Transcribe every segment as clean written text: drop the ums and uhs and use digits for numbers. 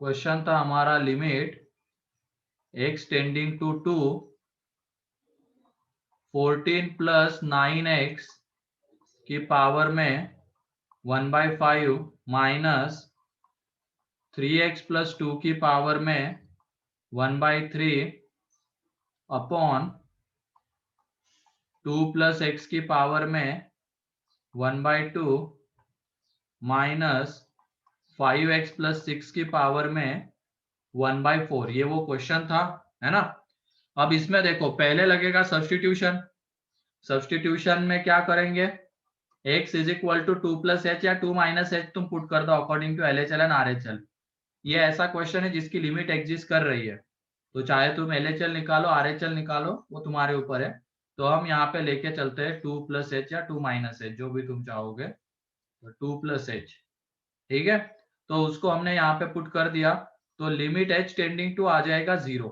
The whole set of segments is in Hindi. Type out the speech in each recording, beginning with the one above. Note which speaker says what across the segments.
Speaker 1: क्वेश्चन था हमारा limit x tending to 2, 14 plus 9x की पावर में 1/5 माइनस 3x प्लस 2 की पावर में 1/3 अपॉन 2 प्लस x की पावर में 1/2 माइनस 5x प्लस 6 की पावर में 1/4। ये वो क्वेश्चन था, है ना। अब इसमें देखो पहले लगेगा सब्स्टिट्यूशन। सब्स्टिट्यूशन में क्या करेंगे, x is equal to 2 plus H या 2 माइनस एच तुम पुट कर दो according to LHL and RHL। ये ऐसा क्वेश्चन है जिसकी लिमिट एग्जिस्ट कर रही है, तो चाहे तुम LHL निकालो RHL निकालो, वो तुम्हारे ऊपर है। तो हम यहाँ पे लेके चलते हैं 2 प्लस एच या 2 माइनस एच, जो भी तुम चाहोगे। तो 2 प्लस एच, ठीक है। तो उसको हमने यहाँ पे पुट कर दिया, तो लिमिट h टेंडिंग टू आ जाएगा 0।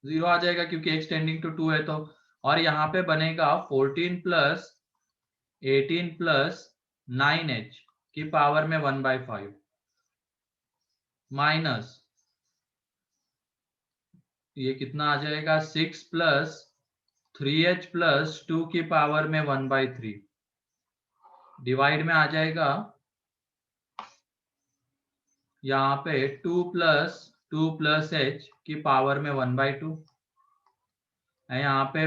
Speaker 1: 0 आ जाएगा क्योंकि x टेंडिंग टू 2 है तो। और यहाँ पे बनेगा 14 प्लस 18 प्लस 9h की पावर में 1/5 माइनस ये कितना आ जाएगा 6 प्लस 3h प्लस 2 की पावर में 1/3 डिवाइड में आ जाएगा यहाँ पे 2 प्लस h की पावर में 1/2 है, यहाँ पे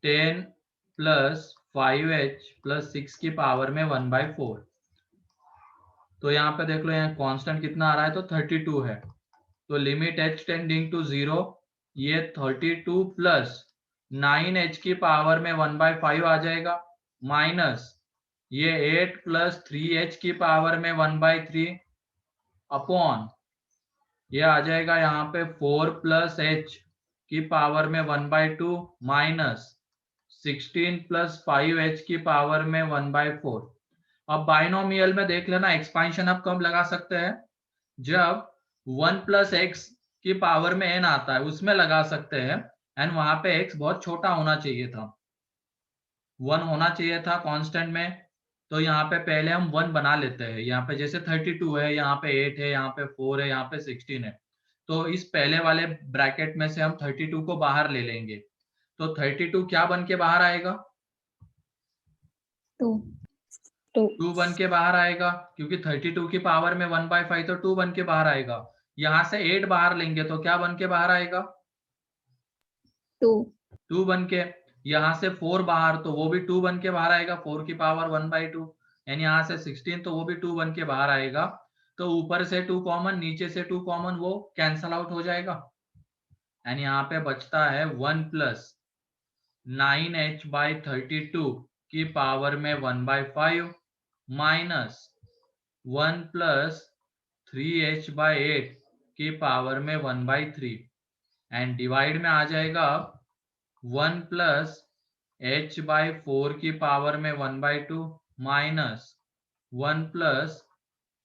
Speaker 1: 10 प्लस 5h प्लस 6 की पावर में 1/4। तो यहाँ पे देख लो यहाँ कांस्टेंट कितना आ रहा है, तो 32 है। तो लिमिट h टेंडिंग टू 0, ये 32 प्लस 9h की पावर में 1/5 आ जाएगा, माइनस ये 8 प्लस 3h की पावर में 1/3 अपॉन ये आ जाएगा यहाँ पे 4 प्लस h की पावर में 1/2 माइनस 16 प्लस 5h की पावर में 1/4। अब बाइनोमियल में देख लेना, एक्सपांशन अब कब लगा सकते हैं, जब 1 प्लस एक्स की पावर में n आता है उसमें लगा सकते हैं, एंड वहां पे x बहुत छोटा होना चाहिए था, 1 होना चाहिए था कांस्टेंट में। तो यहाँ पे पहले हम 1 बना लेते हैं, यहाँ पे जैसे 32 है, यहाँ पे 8 है, यहाँ पे 4 है, यहाँ पे 16 है। तो इस पहले वाले ब्रैकेट में से हम 32 को बाहर ले लेंगे, तो 32 क्या बन के बाहर आएगा, 2 बन के बाहर आएगा, क्योंकि 32 की पावर में 1/5 तो 2 बन के बाहर आएगा। यहाँ से 8 बाहर लेंगे तो क्या बन के बाहर आएगा, 2 बन के। यहाँ से 4 बाहर तो वो भी 2 बन के बाहर आएगा, 4 की पावर 1/2। एंड यहाँ से 16 तो वो भी 2 बन के बाहर आएगा। तो ऊपर से 2 कॉमन, नीचे से 2 कॉमन, वो कैंसल आउट हो जाएगा। एंड यहाँ पे बचता है 1 प्लस 9h/32 की पावर में 1/5 माइनस 1 प्लस 3h/8 की पावर में 1/3 एंड डिवाइड में आ जाएगा 1 प्लस h/4 की पावर में 1/2 माइनस 1 प्लस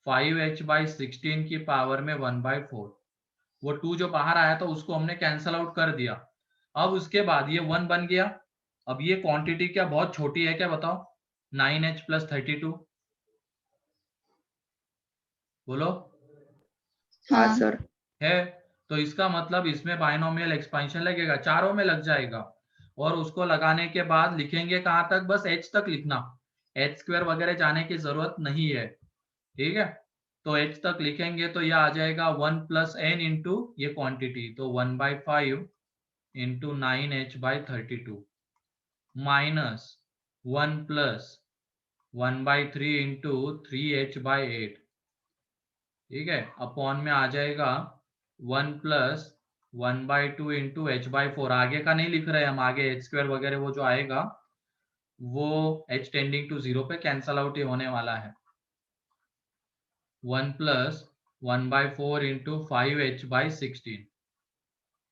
Speaker 1: 5h/16 की पावर में 1/4। वो 2 जो बाहर आया था उसको हमने कैंसल आउट कर दिया। अब उसके बाद ये 1 बन गया। अब ये क्वांटिटी क्या बहुत छोटी है क्या, बताओ, 9h प्लस 32, बोलो।
Speaker 2: हाँ सर।
Speaker 1: है, तो इसका मतलब इसमें बाइनोमियल एक्सपेंशन लगेगा, चारों में लग जाएगा। और उसको लगाने के बाद लिखेंगे कहां तक, बस h तक लिखना, h² वगैरह जाने की जरूरत नहीं है, ठीक है। तो h तक लिखेंगे तो यह आ जाएगा 1 प्लस n इंटू ये क्वांटिटी, तो 1/5 into 9h/32 minus 1 plus 1/3 into 3h/8, ठीक है, अपॉन में आ जाएगा 1 प्लस 1/2 इंटू h/4। आगे का नहीं लिख रहे हम, आगे h² वगैरह वो जो आएगा वो h टेंडिंग टू 0 पे कैंसल आउट ही होने वाला है। 1 प्लस 1/4 इंटू 5h/16,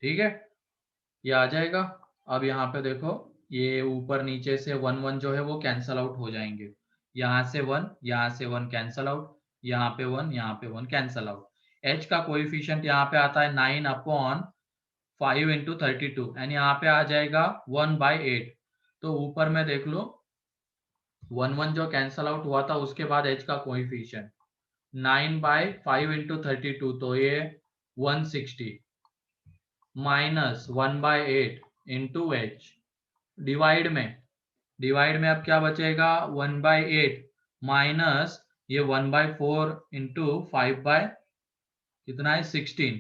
Speaker 1: ठीक है, ये आ जाएगा। अब यहाँ पे देखो, ये ऊपर नीचे से 1 1 जो है वो कैंसल आउट हो जाएंगे, यहाँ से 1, यहाँ से 1 कैंसल आउट, यहाँ पे 1, यहाँ पे 1 कैंसल आउट। h का कोएफिशिएंट यहाँ पे आता है 9/5 इंटू 32 एंड यहाँ पे आ जाएगा 1/8। तो ऊपर में देख लो 1 1 जो कैंसल आउट हुआ था उसके बाद h का कोएफिशिएंट 9/5 इंटू 32, तो ये 160 माइनस 1/8 इंटू एच। डिवाइड में अब क्या बचेगा, 1/8 माइनस ये 1/4 इंटू 5/, कितना है 16।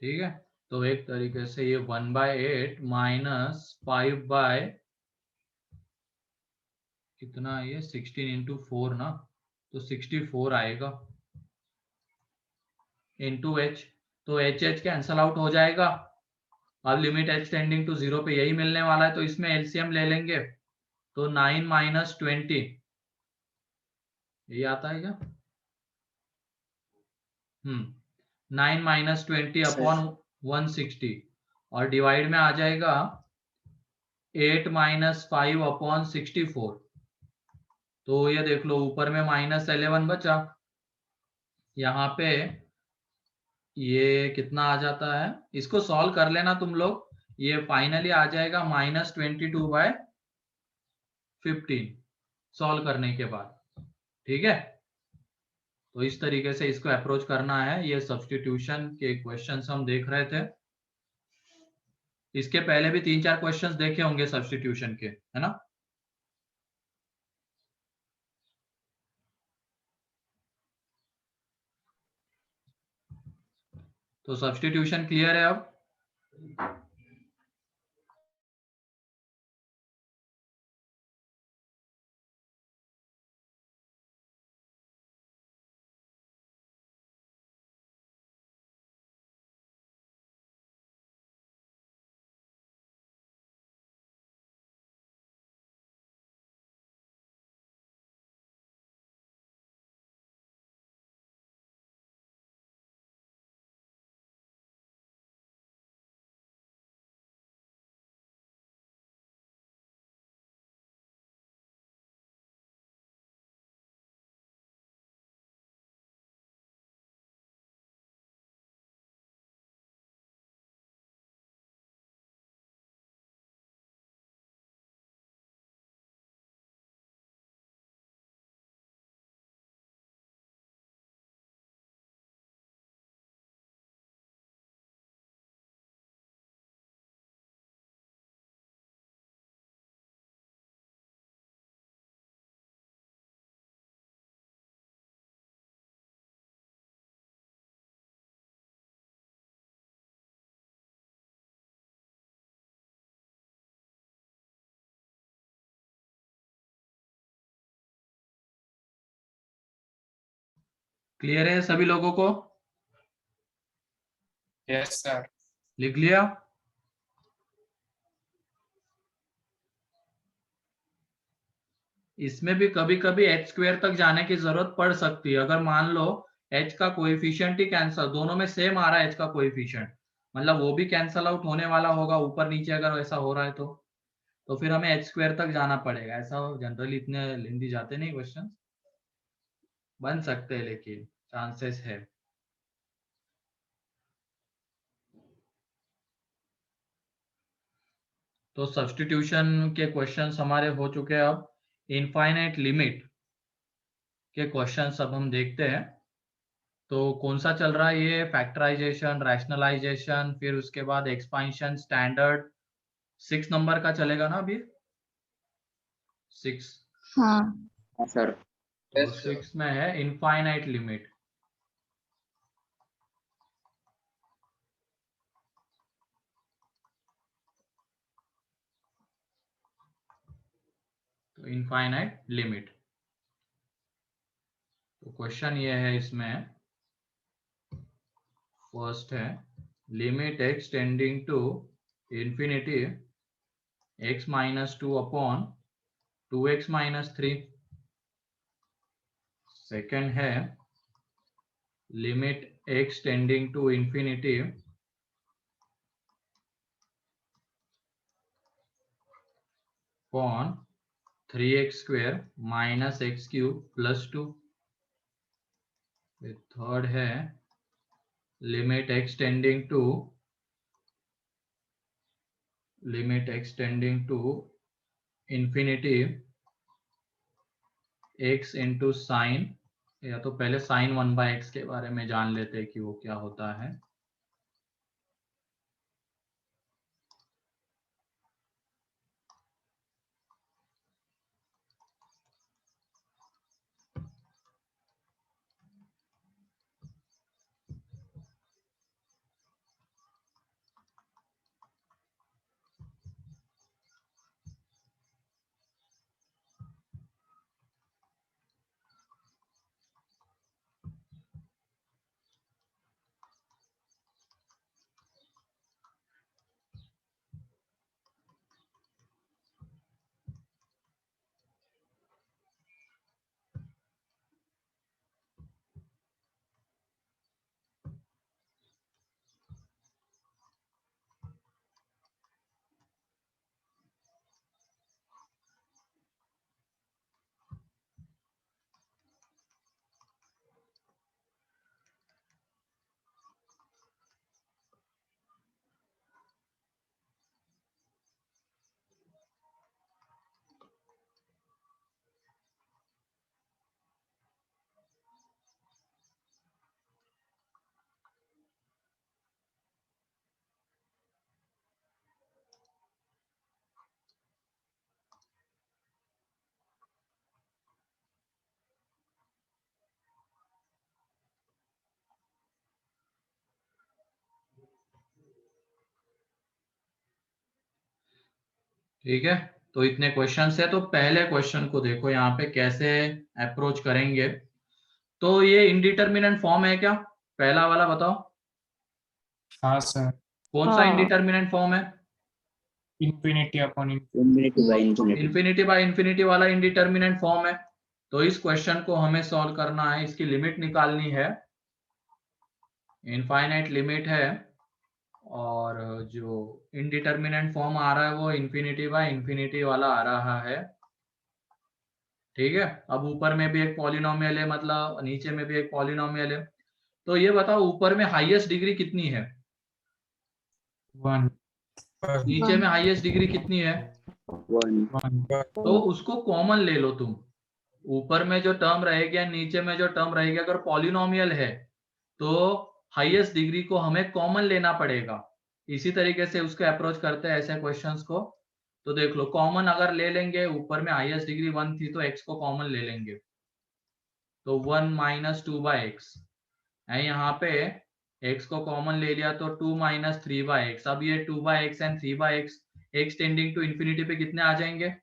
Speaker 1: ठीक है, तो एक तरीके से ये 1/8 माइनस 5/, कितना है ये 16 इंटू 4 ना, तो 64 आएगा इंटू एच। तो एच एच कैंसल आउट हो जाएगा। अब लिमिट एच टेंडिंग टू 0 पे यही मिलने वाला है, तो इसमें एलसीएम ले लेंगे, तो 9 माइनस 20, ये आता है क्या? 9 माइनस 20 अपॉन 160, और डिवाइड में आ जाएगा 8 माइनस 5 अपॉन 64। तो ये देख लो, ऊपर में -11 बचा, यहाँ पे ये कितना आ जाता है, इसको सॉल्व कर लेना तुम लोग, ये फाइनली आ जाएगा -22/15 सॉल्व करने के बाद। ठीक है, तो इस तरीके से इसको अप्रोच करना है। ये सब्स्टिट्यूशन के क्वेश्चंस हम देख रहे थे, इसके पहले भी 3-4 क्वेश्चंस देखे होंगे सब्स्टिट्यूशन के, है ना? तो सब्स्टिट्यूशन क्लियर है अब? क्लियर है सभी लोगों को?
Speaker 3: Yes sir.
Speaker 1: लिख लिया? इसमें भी कभी कभी एच स्क्वेयर तक जाने की जरूरत पड़ सकती है, अगर मान लो एच का कोएफिशिएंट ही कैंसल, दोनों में सेम आ रहा है एच का कोएफिशिएंट, मतलब वो भी कैंसल आउट होने वाला होगा ऊपर नीचे, अगर ऐसा हो रहा है तो फिर हमें एच स्क्वेयर तक जाना पड़ेगा। ऐसा जनरली इतने लेंदी जाते नहीं क्वेश्चन, बन सकते हैं लेकिन चांसेस है। तो सब्स्टिट्यूशन के क्वेश्चंस हमारे हो चुके हैं। अब इनफाइनाइट लिमिट के क्वेश्चंस अब हम देखते हैं। तो कौन सा चल रहा है ये, फैक्टराइजेशन, रैशनलाइजेशन, फिर उसके बाद एक्सपांशन, स्टैंडर्ड। 6 नंबर का चलेगा ना अभी? 6।
Speaker 2: हाँ सर।
Speaker 1: तो 6 में है इनफाइनाइट लिमिट। तो इनफाइनाइट लिमिट, तो क्वेश्चन ये है इसमें, फर्स्ट है limit x tending to infinity x minus 2 upon 2x minus 3। Second है limit x tending to infinity upon 3x square minus x cube plus 2। Third है limit x tending to infinity x into sine या तो पहले साइन 1/x के बारे में जान लेते हैं कि वो क्या होता है। ठीक है, तो इतने क्वेश्चंस है। तो पहले क्वेश्चन को देखो यहाँ पे कैसे अप्रोच करेंगे। तो ये इंडिटरमिनेंट फॉर्म है क्या, पहला वाला बताओ।
Speaker 3: हाँ सर।
Speaker 1: कौन सा
Speaker 2: हाँ।
Speaker 1: इंडिटरमिनेंट फॉर्म है?
Speaker 3: Infinity upon
Speaker 2: infinity by infinity.
Speaker 1: Infinity by infinity वाला इंडिटरमिनेंट फॉर्म है। तो इस क्वेश्चन को हमें सॉल्व करना है, इसकी लिमिट निकालनी है, इनफाइनाइट लिमिट है, और जो इंडिटरमिनेंट फॉर्म आ रहा है वो इन्फिनिटी बाय इन्फिनिटी वाला आ रहा है। ठीक है, अब ऊपर में भी एक पॉलिनोमियल है, मतलब नीचे में भी एक पॉलिनोमियल है। तो ये बताओ ऊपर में हाईएस्ट डिग्री कितनी है,
Speaker 3: 1
Speaker 1: नीचे में हाईएस्ट डिग्री कितनी है?
Speaker 2: 1
Speaker 1: तो उसको कॉमन ले लो तुम। ऊपर में जो टर्म रहेगी या नीचे में जो टर्म रहेगी, अगर पॉलिनोमियल है तो हाईएस्ट डिग्री को हमें कॉमन लेना पड़ेगा। इसी तरीके से उसको अप्रोच करते हैं ऐसे क्वेश्चंस को। तो देख लो, कॉमन अगर ले लेंगे, ऊपर में हाईएस्ट डिग्री 1 थी तो x को कॉमन ले लेंगे, तो 1 माइनस 2/x है। यहाँ पे x को कॉमन ले लिया तो 2 माइनस 3/x। अब ये 2/x and 3/x x tending to infinity पे कितने आ जाएंगे?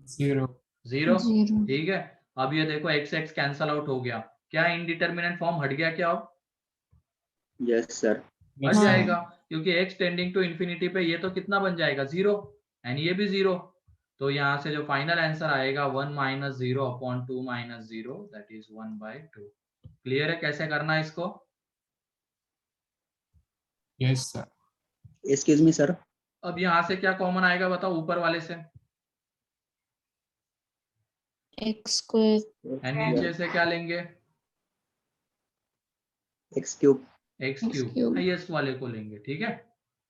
Speaker 3: 0
Speaker 1: 0। ठीक है, अब ये देखो x x कैंसल आउट हो गया, क्या इंडिटरमिनेंट फॉर्म हट गया क्या? अब
Speaker 2: यस सर।
Speaker 1: हट जाएगा, क्योंकि x टेंडिंग टू इन्फिनिटी पे ये तो कितना बन जाएगा? 0, एंड ये भी 0। तो यहाँ से जो फाइनल आंसर आएगा 1 minus 0 upon 2 minus 0, that is 1/2। Clear है कैसे करना है इसको?
Speaker 3: Yes sir.
Speaker 2: Excuse me sir.
Speaker 1: अब यहाँ से क्या कॉमन आएगा बताओ, ऊपर वाले से?
Speaker 4: एक्स स्क्वायर
Speaker 1: एंड नीचे से क्या लेंगे?
Speaker 2: X cube.
Speaker 1: X
Speaker 4: X
Speaker 1: cube,
Speaker 4: cube।
Speaker 1: Highest वाले को लेंगे। ठीक है,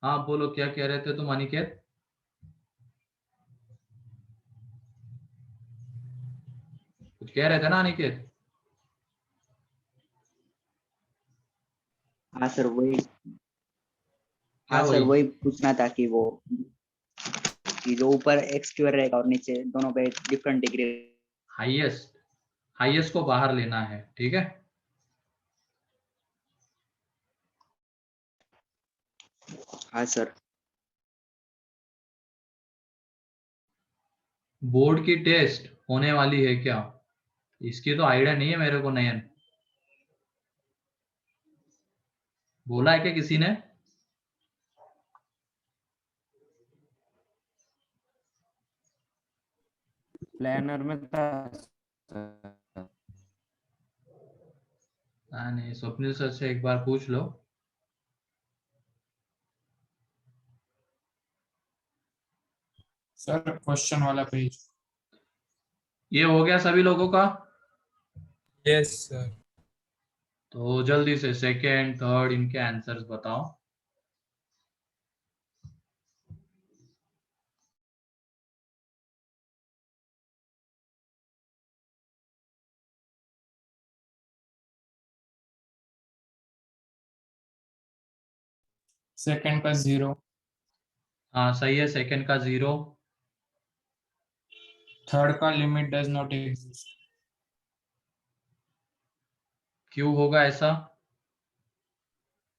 Speaker 1: हाँ बोलो क्या कह रहे थे तुम अनिकेत? कुछ कह रहे थे ना अनिकेत?
Speaker 2: हाँ सर वही।
Speaker 1: क्या
Speaker 2: हाँ सर
Speaker 1: वही?
Speaker 2: वही पूछना था कि वो कि जो ऊपर एक्स क्यूब रहेगा और नीचे दोनों पे डिफरेंट डिग्री।
Speaker 1: हाईएस्ट, हाईएस्ट को बाहर लेना है। ठीक है,
Speaker 2: हाँ सर।
Speaker 1: बोर्ड की टेस्ट होने वाली है क्या? इसकी तो आइडिया नहीं है मेरे को। नयन बोला है क्या किसी ने?
Speaker 5: प्लानर में था।
Speaker 1: नहीं, स्वप्निल सर से एक बार पूछ लो।
Speaker 3: सर क्वेश्चन वाला पेज।
Speaker 1: ये हो गया सभी लोगों का?
Speaker 3: Yes sir.
Speaker 1: तो जल्दी से सेकेंड थर्ड इनके आंसर्स बताओ।
Speaker 3: सेकंड का 0,
Speaker 1: हाँ सही है, सेकंड का 0,
Speaker 3: थर्ड का लिमिट डज नॉट एग्जिस्ट,
Speaker 1: क्यों होगा ऐसा?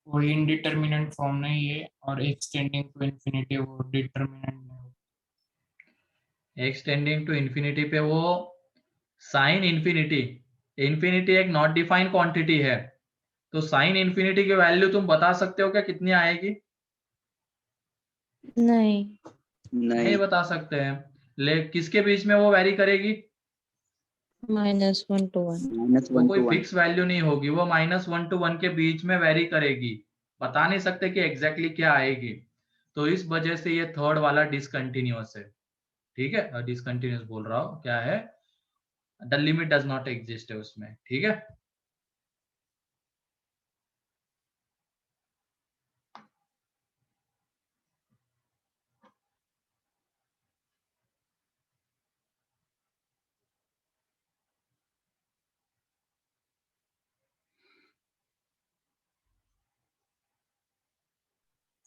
Speaker 3: वो इनडिटर्मिनेंट फॉर्म नहीं है, और एक्सटेंडिंग टू इंफिनिटी वो डिटर्मिनेंट नहीं होगा।
Speaker 1: एक्सटेंडिंग टू इंफिनिटी पे वो साइन इंफिनिटी, इंफिनिटी एक नॉट डिफाइंड क्वांटिटी है, तो साइन इंफिनिटी की वैल्यू तुम बता सकते हो क्या कितनी आएगी?
Speaker 4: नहीं,
Speaker 1: नहीं बता सकते हैं। ले किसके बीच में वो वैरी करेगी?
Speaker 4: -1 to 1।
Speaker 1: वो
Speaker 2: -1
Speaker 1: कोई
Speaker 2: to 1।
Speaker 1: फिक्स वैल्यू नहीं होगी, वो -1 to 1 के बीच में वैरी करेगी, बता नहीं सकते कि एग्जैक्टली क्या आएगी। तो इस वजह से ये थर्ड वाला डिसकंटिन्यूअस है। ठीक है, डिसकंटिन्यूअस बोल रहा हूँ, क्या है, the limit does not exist है उसमें। ठीक है,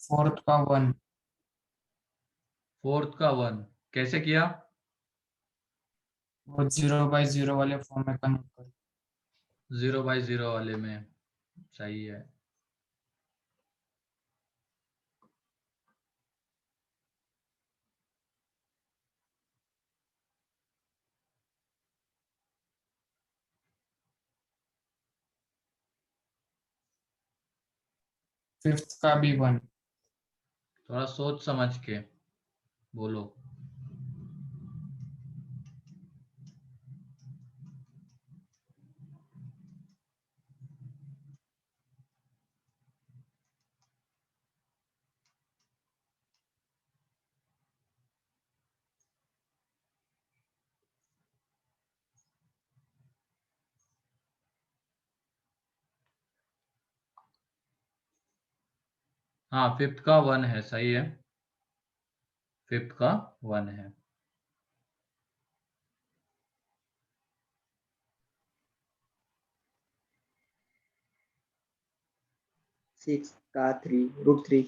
Speaker 3: फोर्थ का 1,
Speaker 1: फोर्थ का 1 कैसे किया?
Speaker 3: वो 0/0 वाले फॉर्म में कन्वर्ट कर।
Speaker 1: 0/0 वाले में, सही है।
Speaker 3: फिफ्थ का भी 1,
Speaker 1: थोड़ा सोच समझ के बोलो। हाँ, फिफ्थ का 1 है, सही है, फिफ्थ का 1 है।
Speaker 2: 6 का 3 √3।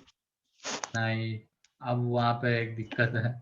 Speaker 1: नहीं, अब वहां पे एक दिक्कत है।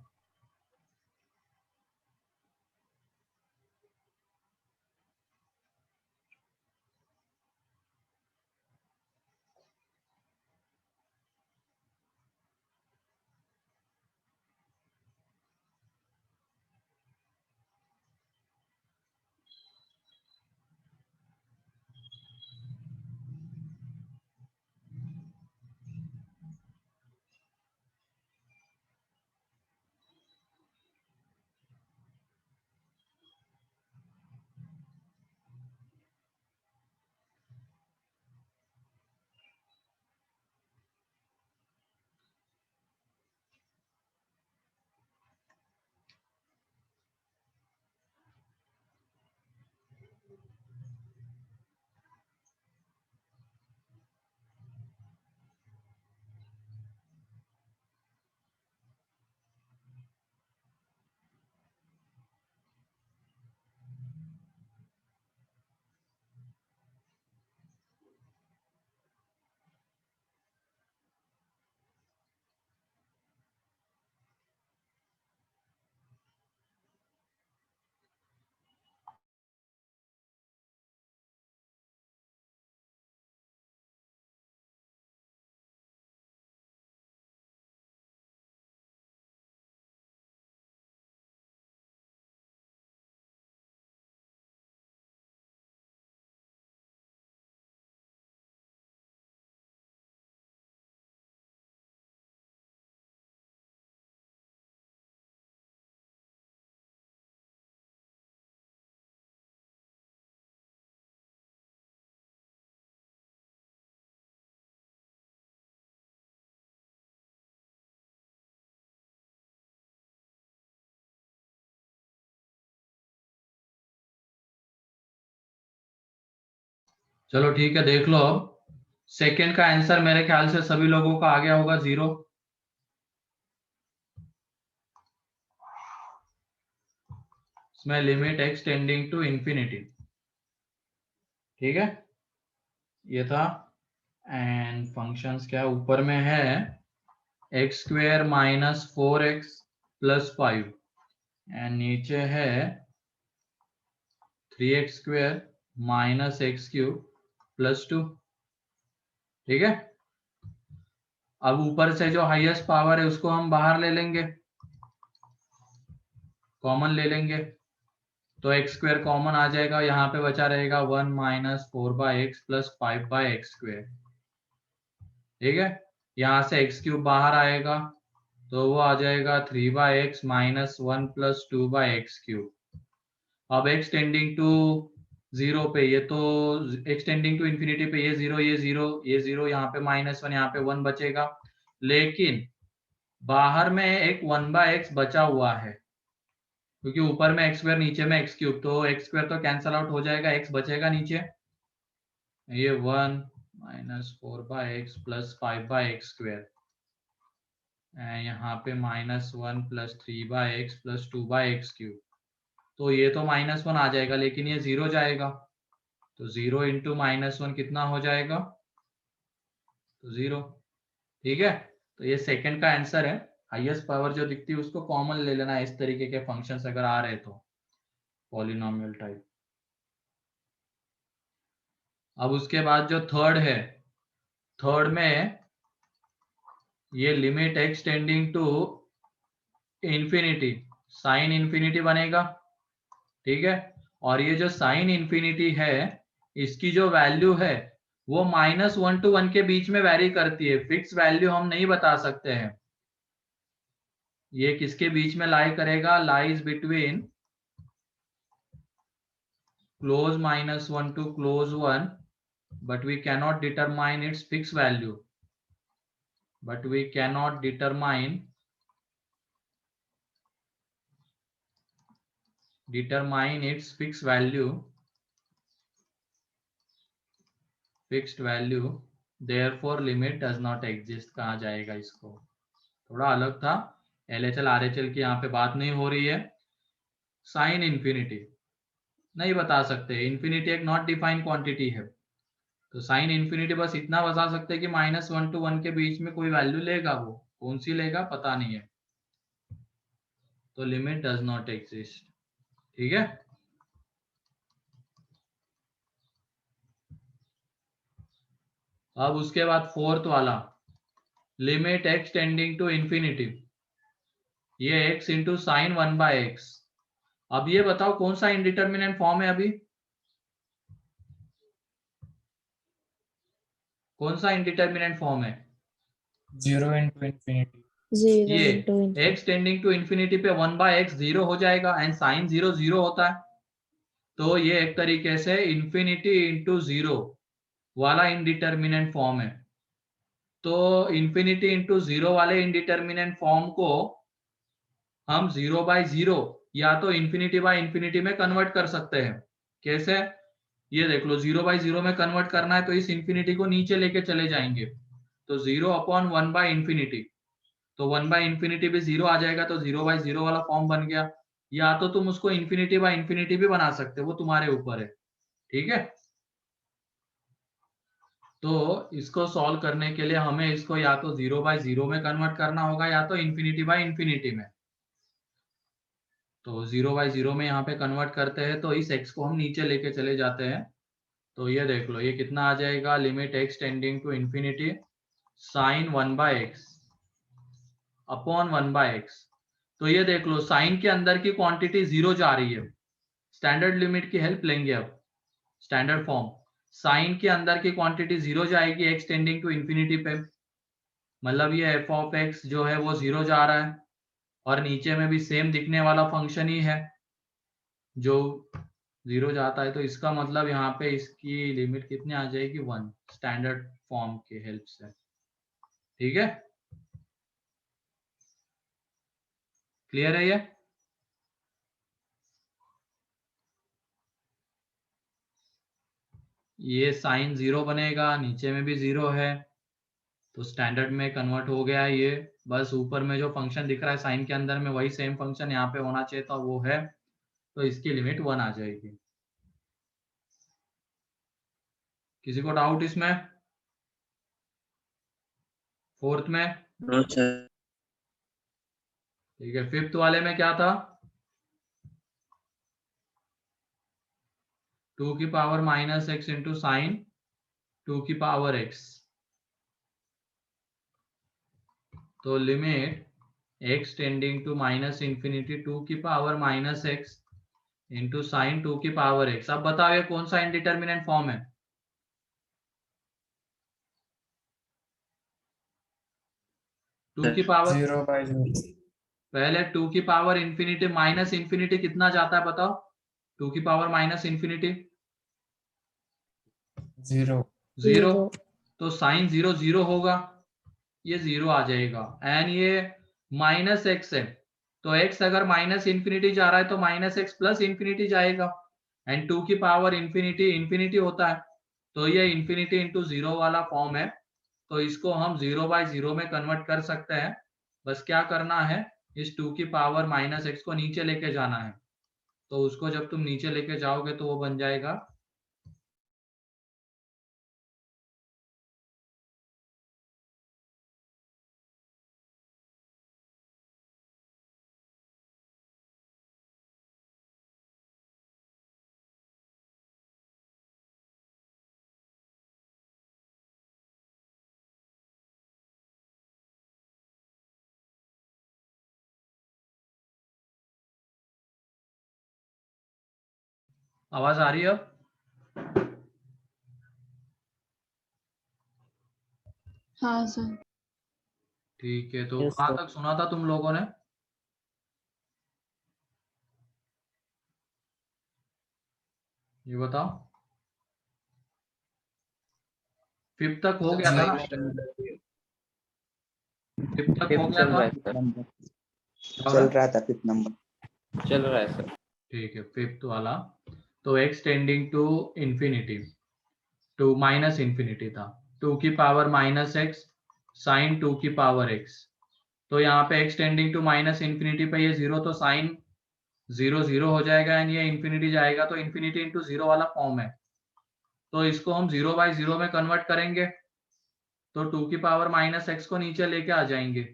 Speaker 1: चलो ठीक है, देख लो अब। सेकंड का आंसर मेरे ख्याल से सभी लोगों का आ गया होगा, 0। इसमें limit x tending to infinity. ठीक है, ये था एंड फंक्शंस क्या ऊपर में है x square minus 4x plus 5 and नीचे है 3x square minus x cube plus 2। ठीक है, अब ऊपर से जो हाईएस्ट पावर है उसको हम बाहर ले लेंगे, कॉमन ले लेंगे, तो एक्स स्क्वेयर कॉमन आ जाएगा, यहाँ पे बचा रहेगा 1 minus 4/x plus 5/x square. ठीक है, यहाँ से एक्स क्यूब बाहर आएगा तो वो आ जाएगा 3/x minus 1 plus 2/x cube. अब x टेंडिंग टू 0 पे, ये तो x टेंडिंग टू इंफिनिटी पे ये 0 ये 0 ये 0, यहाँ पे -1 यहाँ पे 1 बचेगा, लेकिन बाहर में एक 1/x बचा हुआ है क्योंकि ऊपर में एक्स स्क्वायर नीचे में एक्स क्यूब, तो एक्स स्क्वायर तो कैंसल आउट हो जाएगा, एक्स बचेगा नीचे, ये 1 minus 4/x plus 5/x square, यहाँ पे -1 plus 3/x plus 2/x cube, तो ये तो -1 आ जाएगा लेकिन ये 0 जाएगा, तो 0 इंटू -1 कितना हो जाएगा, तो 0। ठीक है, तो ये सेकंड का आंसर है। हाईएस्ट पावर जो दिखती है उसको कॉमन ले लेना है, इस तरीके के फंक्शंस अगर आ रहे तो पॉलिनोमियल टाइप। अब उसके बाद जो थर्ड है, थर्ड में ये limit x tending to infinity sine infinity बनेगा। ठीक है, और ये जो साइन इंफिनिटी है इसकी जो वैल्यू है वो -1 to 1 के बीच में वैरी करती है, फिक्स वैल्यू हम नहीं बता सकते हैं, ये किसके बीच में लाई करेगा, lies between close -1 to close 1, but we cannot determine its fixed value, but we cannot determine its fixed value, therefore limit does not exist। कहा जाएगा इसको, थोड़ा अलग था, LHL RHL की यहाँ पे बात नहीं हो रही है। साइन इंफिनिटी नहीं बता सकते, इंफिनिटी एक नॉट डिफाइंड क्वांटिटी है, तो साइन इंफिनिटी बस इतना बता सकते हैं कि -1 to 1 के बीच में कोई वैल्यू लेगा, वो कौन सी लेगा पता नहीं है, तो लिमिट डज नॉट एग्जिस्ट। ठीक है, अब उसके बाद फोर्थ वाला limit x tending to infinity, ये x इंटू साइन 1/x। अब ये बताओ कौन सा इंडिटरमिनेंट फॉर्म है, अभी कौन सा इंडिटरमिनेंट फॉर्म है,
Speaker 3: 0 into infinity.
Speaker 4: 0
Speaker 1: ये
Speaker 4: into infinity.
Speaker 1: x tending to infinity पे 1/x 0 हो जाएगा एंड साइन 0 0 होता है, तो ये एक तरीके से इंफिनिटी इंटू 0 वाला इंडिटरमिनेंट फॉर्म है। तो इंफिनिटी इंटू 0 वाले इंडिटरमिनेंट फॉर्म को हम 0/0 या तो इंफिनिटी बाय इंफिनिटी में कन्वर्ट कर सकते हैं। कैसे, ये देख लो, 0/0 में कन्वर्ट करना है तो इस इंफिनिटी को नीचे लेके चले जाएंगे, तो 0/1/इंफिनिटी, तो 1/इंफिनिटी भी 0 आ जाएगा, तो 0/0 वाला फॉर्म बन गया। या तो तुम उसको इंफिनिटी बाय इंफिनिटी भी बना सकते हो, वो तुम्हारे ऊपर है। ठीक है, तो इसको सॉल्व करने के लिए हमें इसको या तो 0/0 में कन्वर्ट करना होगा या तो इंफिनिटी बाय इंफिनिटी में। तो 0/0 में यहाँ पे कन्वर्ट करते हैं तो इस x को हम नीचे लेके चले जाते हैं, तो ये देख लो ये कितना आ जाएगा, limit x tending to infinity sine 1/x upon 1/x। तो ये देख लो साइन के अंदर की क्वांटिटी 0 जा रही है, स्टैंडर्ड लिमिट की हेल्प लेंगे अब, स्टैंडर्ड फॉर्म, साइन के अंदर की क्वांटिटी 0 जाएगी x टेंडिंग टू इंफिनिटी पे, मतलब ये f ऑफ x जो है वो 0 जा रहा है, और नीचे में भी सेम दिखने वाला फंक्शन ही है जो 0 जाता है, तो इसका मतलब यहाँ पे इसकी लिमिट कितनी आ जाएगी, 1, स्टैंडर्ड फॉर्म की हेल्प से। ठीक है, क्लियर है ये साइन 0 बनेगा, नीचे में भी 0 है, तो स्टैंडर्ड में कन्वर्ट हो गया ये, बस ऊपर में जो फंक्शन दिख रहा है साइन के अंदर में वही सेम फंक्शन यहाँ पे होना चाहिए था, वो है, तो इसकी लिमिट 1 आ जाएगी। किसी को डाउट इसमें? फोर्थ में?
Speaker 2: No sir.
Speaker 1: ठीक है, फिफ्थ वाले में क्या था? 2 की power minus x into sine 2 की पावर एक्स। तो limit x tending to minus infinity 2 की power minus x into sine 2 की पावर एक्स। अब बताओ ये कौन सा इनडिटर्मिनेंट फॉर्म है? 2 की पावर
Speaker 3: 0/0
Speaker 1: पहले 2 की पावर इंफिनिटी माइनस इंफिनिटी कितना जाता है बताओ? 2 की पावर माइनस इंफिनिटी
Speaker 3: 0
Speaker 1: 0। तो साइन 0 0 होगा, ये 0 आ जाएगा। एंड ये माइनस एक्स है, तो x अगर माइनस इंफिनिटी जा रहा है तो माइनस एक्स प्लस इंफिनिटी जाएगा। एंड 2 की पावर इंफिनिटी इंफिनिटी होता है, तो ये इंफिनिटी इंटू 0 वाला फॉर्म है। तो इसको हम 0/0 में कन्वर्ट कर सकते हैं। बस क्या करना है, इस 2 की पावर माइनस एक्स को नीचे लेके जाना है। तो उसको जब तुम नीचे लेके जाओगे तो वो बन जाएगा आवाज आ रही है अब?
Speaker 4: हाँ सर।
Speaker 1: ठीक है, तो
Speaker 2: Yes,
Speaker 1: कहाँ
Speaker 2: sir.
Speaker 1: तक सुना था तुम लोगों ने? ये बताओ, फिफ्थ तक हो गया था ना? फिफ्थ तक हो
Speaker 5: फिफ्थ
Speaker 1: गया
Speaker 5: चल
Speaker 1: था?
Speaker 5: रहा है सर।
Speaker 2: नंबर
Speaker 1: क्या हो
Speaker 2: चल
Speaker 1: रहा है?
Speaker 2: रहा था, 5th नंबर।
Speaker 5: चल रहा है सर।
Speaker 1: ठीक है, फिफ्थ वाला। तो x tending to infinity to minus infinity था, 2 की पावर माइनस एक्स साइन 2 की पावर x। तो यहाँ पे x tending to minus infinity पे ये 0, तो साइन 0 0 हो जाएगा। एंड ये इंफिनिटी जाएगा, तो इंफिनिटी इंटू 0 वाला फॉर्म है। तो इसको हम 0/0 में कन्वर्ट करेंगे, तो 2 की पावर माइनस एक्स को नीचे लेके आ जाएंगे,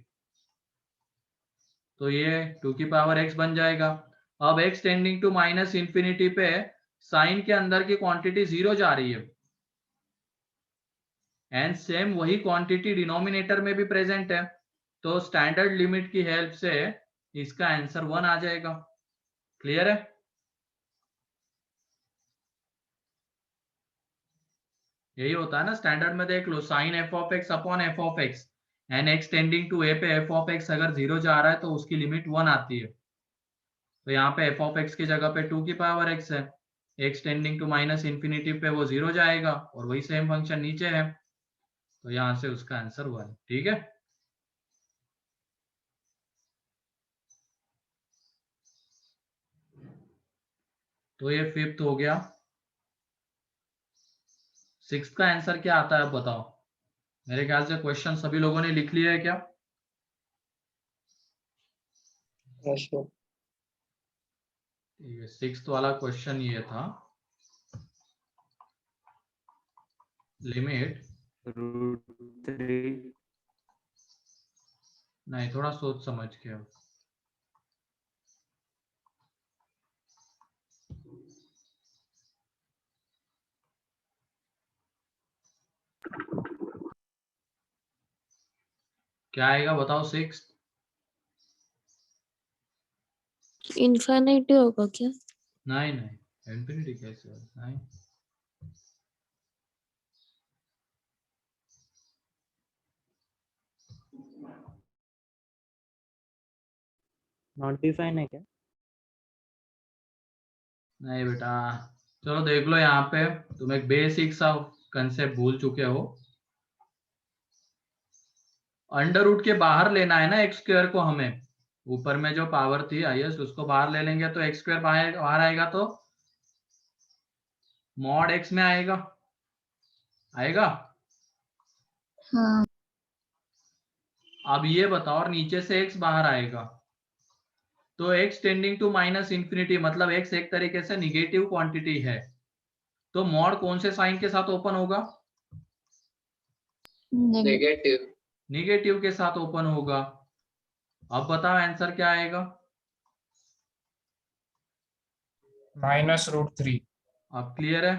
Speaker 1: तो ये 2 की पावर x बन जाएगा। अब x tending to minus infinity पे साइन के अंदर की क्वांटिटी 0 जा रही है, एंड सेम वही क्वांटिटी डिनोमिनेटर में भी प्रेजेंट है। तो स्टैंडर्ड लिमिट की हेल्प से इसका आंसर 1 आ जाएगा। क्लियर है? यही होता है ना स्टैंडर्ड में, देख लो sine f of x upon f of x, and x tending to a पे एफ ऑफ एक्स अगर 0 जा रहा है तो उसकी लिमिट 1 आती है। तो यहाँ पे एफ ऑफ एक्स की जगह पे 2 की पावर एक्स है, x tending to minus infinity पे वो 0 जाएगा, और वही सेम फंक्शन नीचे है, तो यहाँ से उसका आंसर 1। ठीक है, तो ये फिफ्थ हो गया। सिक्स्थ का आंसर क्या आता है अब बताओ? मेरे ख्याल से क्वेश्चन सभी लोगों ने लिख लिया है क्या? ठीक है, सिक्स्थ वाला क्वेश्चन ये था, लिमिट
Speaker 5: √3
Speaker 1: नहीं, थोड़ा सोच समझ के। अब क्या आएगा बताओ? सिक्स
Speaker 4: इन्फिनिटी होगा क्या?
Speaker 1: नहीं नहीं, इंफिनिटी कैसे है? नहीं,
Speaker 2: नॉट डिफाइन है क्या?
Speaker 1: नहीं बेटा। चलो देख लो, यहाँ पे तुम एक बेसिक सा कंसेप्ट भूल चुके हो। अंडर रूट के बाहर लेना है ना एक्स स्क्वायर को हमें। ऊपर में जो पावर थी हाईएस्ट उसको बाहर ले लेंगे तो एक्स स्क्वायर बाहर आएगा, तो मॉड एक्स में आएगा, आएगा।
Speaker 4: हाँ।
Speaker 1: अब ये बताओ, और नीचे से x बाहर आएगा, तो x tending to minus infinity मतलब x एक तरीके से निगेटिव क्वांटिटी है, तो मॉड कौन से साइन के साथ ओपन होगा?
Speaker 4: नेगेटिव।
Speaker 1: निगेटिव के साथ ओपन होगा। अब बताओ आंसर क्या आएगा?
Speaker 3: -√3।
Speaker 1: अब क्लियर है?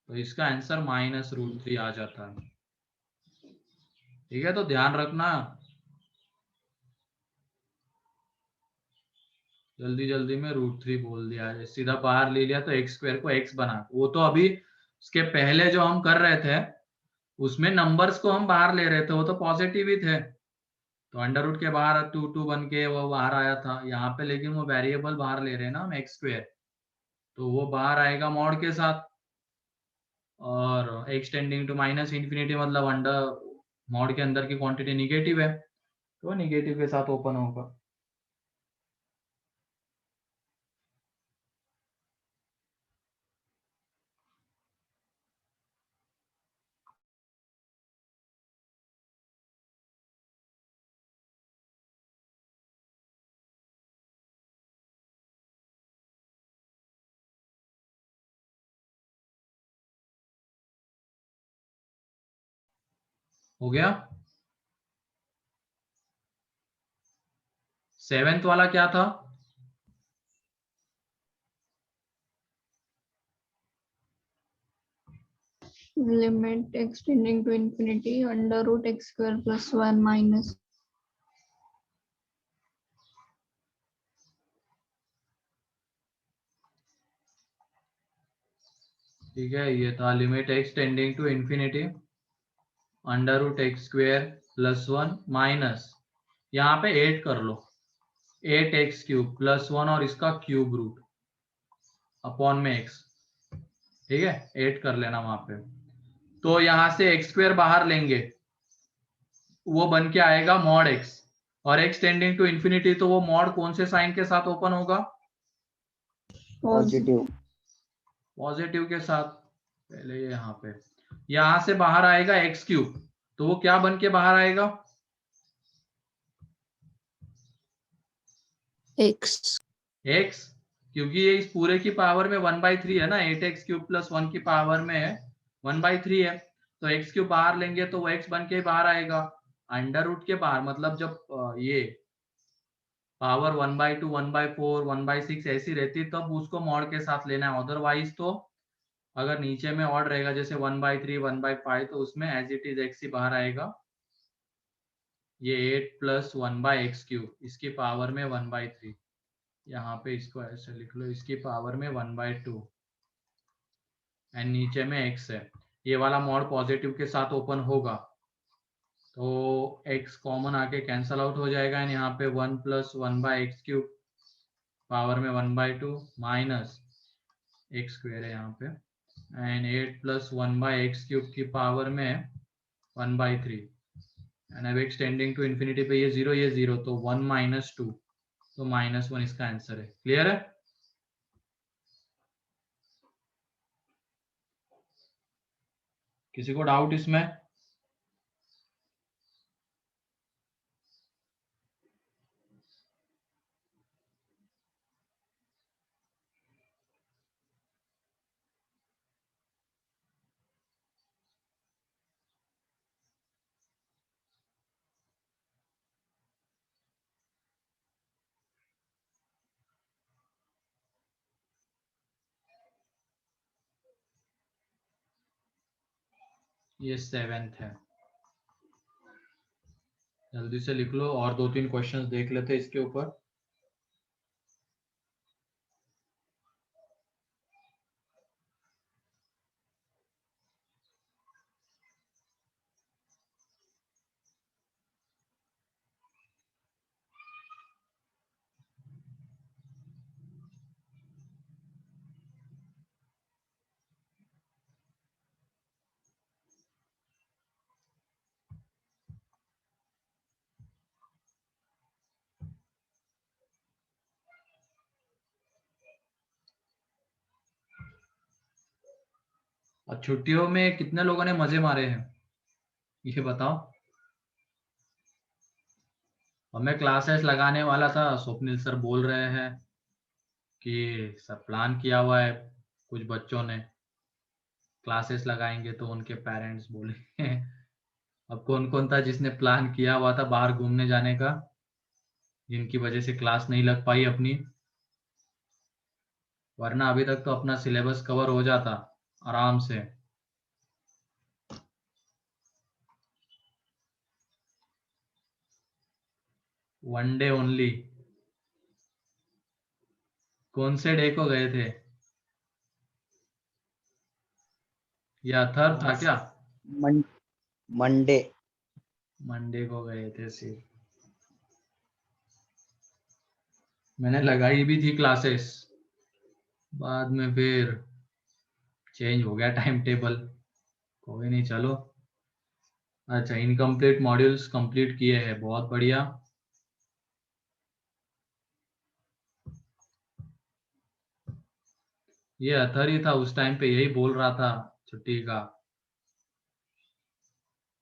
Speaker 1: तो इसका आंसर -√3 आ जाता है। ठीक है, तो ध्यान रखना, जल्दी जल्दी में √3 बोल दिया है, सीधा बाहर ले लिया तो x² को x बना। वो तो अभी इसके पहले जो हम कर रहे थे उसमें नंबर्स को हम बाहर ले रहे थे, वो तो पॉजिटिव ही थे, तो अंडर रूट के बाहर 2 बन के वो बाहर आया था यहाँ पे, लेकिन वो वेरिएबल बाहर ले रहे हैं ना हम x², तो वो बाहर आएगा मॉड के साथ। और x टेंडिंग टू -∞ मतलब अंडर मॉड के अंदर की क्वांटिटी निगेटिव है, तो निगेटिव के साथ ओपन होगा। हो गया? 7th वाला क्या था?
Speaker 4: Limit x tending to infinity under root x square plus 1 minus.
Speaker 1: ठीक है, ये था limit x tending to infinity √x² + 1 minus, यहाँ पे 8 कर लो, 8x³ + 1 और इसका क्यूब रूट अपॉन में x। ठीक है, 8 कर लेना वहां पे। तो यहां से x² बाहर लेंगे, वो बन के आएगा मॉड x, और x टेंडिंग टू इंफिनिटी, तो वो मॉड कौन से साइन के साथ ओपन होगा?
Speaker 2: पॉजिटिव।
Speaker 1: पॉजिटिव के साथ। पहले यहाँ पे, यहां से बाहर आएगा x³, तो वो क्या बन के बाहर आएगा?
Speaker 4: X.
Speaker 1: x, क्योंकि ये इस पूरे की पावर में 1/3 है ना, 8x³ + 1 की पावर में 1/3 है, तो x³ बाहर लेंगे तो वो x बन के बाहर आएगा। अंडर रूट के बाहर मतलब जब ये पावर 1/2, 1/4, 1/6 ऐसी रहती तब उसको मॉड के साथ लेना है, अदरवाइज तो अगर नीचे में ऑड रहेगा जैसे 1/3, 1/5, तो उसमें एज इट इज x ही बाहर आएगा। ये 8 + 1/x³ इसकी पावर में 1/3, यहाँ पे इसको ऐसे लिख लो, इसकी पावर में 1/2 एंड नीचे में x है। ये वाला मॉड पॉजिटिव के साथ ओपन होगा, तो x कॉमन आके कैंसल आउट हो जाएगा, एंड यहाँ पे 1 + 1/x³ पावर में 1/2 माइनस x² है यहाँ पे, एंड 8 + 1/x³ की पावर में 1/3, एंड अब x टेंडिंग टू इंफिनिटी पे ये 0, तो 1 - 2, तो -1 इसका आंसर है। क्लियर है? किसी को डाउट इसमें? ये 7th है, जल्दी से लिख लो, और 2-3 क्वेश्चंस देख लेते हैं इसके ऊपर। और छुट्टियों में कितने लोगों ने मजे मारे हैं ये बताओ। और मैं क्लासेस लगाने वाला था, स्वप्निल सर बोल रहे हैं कि सब प्लान किया हुआ है, कुछ बच्चों ने क्लासेस लगाएंगे तो उनके पेरेंट्स बोलेंगे अब कौन कौन था जिसने प्लान किया हुआ था बाहर घूमने जाने का, जिनकी वजह से क्लास नहीं लग पाई अपनी? वरना अभी तक तो अपना सिलेबस कवर हो जाता आराम से। One day only. कौन से डे को गए थे? ये अथर था क्या?
Speaker 2: मंडे।
Speaker 1: मंडे को गए थे सिर्फ। मैंने लगाई भी थी क्लासेस, बाद में फिर चेंज हो गया टाइम टेबल। कोई नहीं, चलो। अच्छा, इनकम्प्लीट मॉड्यूल्स कंप्लीट किए हैं, बहुत बढ़िया। ये अथर ही था उस टाइम पे, यही बोल रहा था छुट्टी का।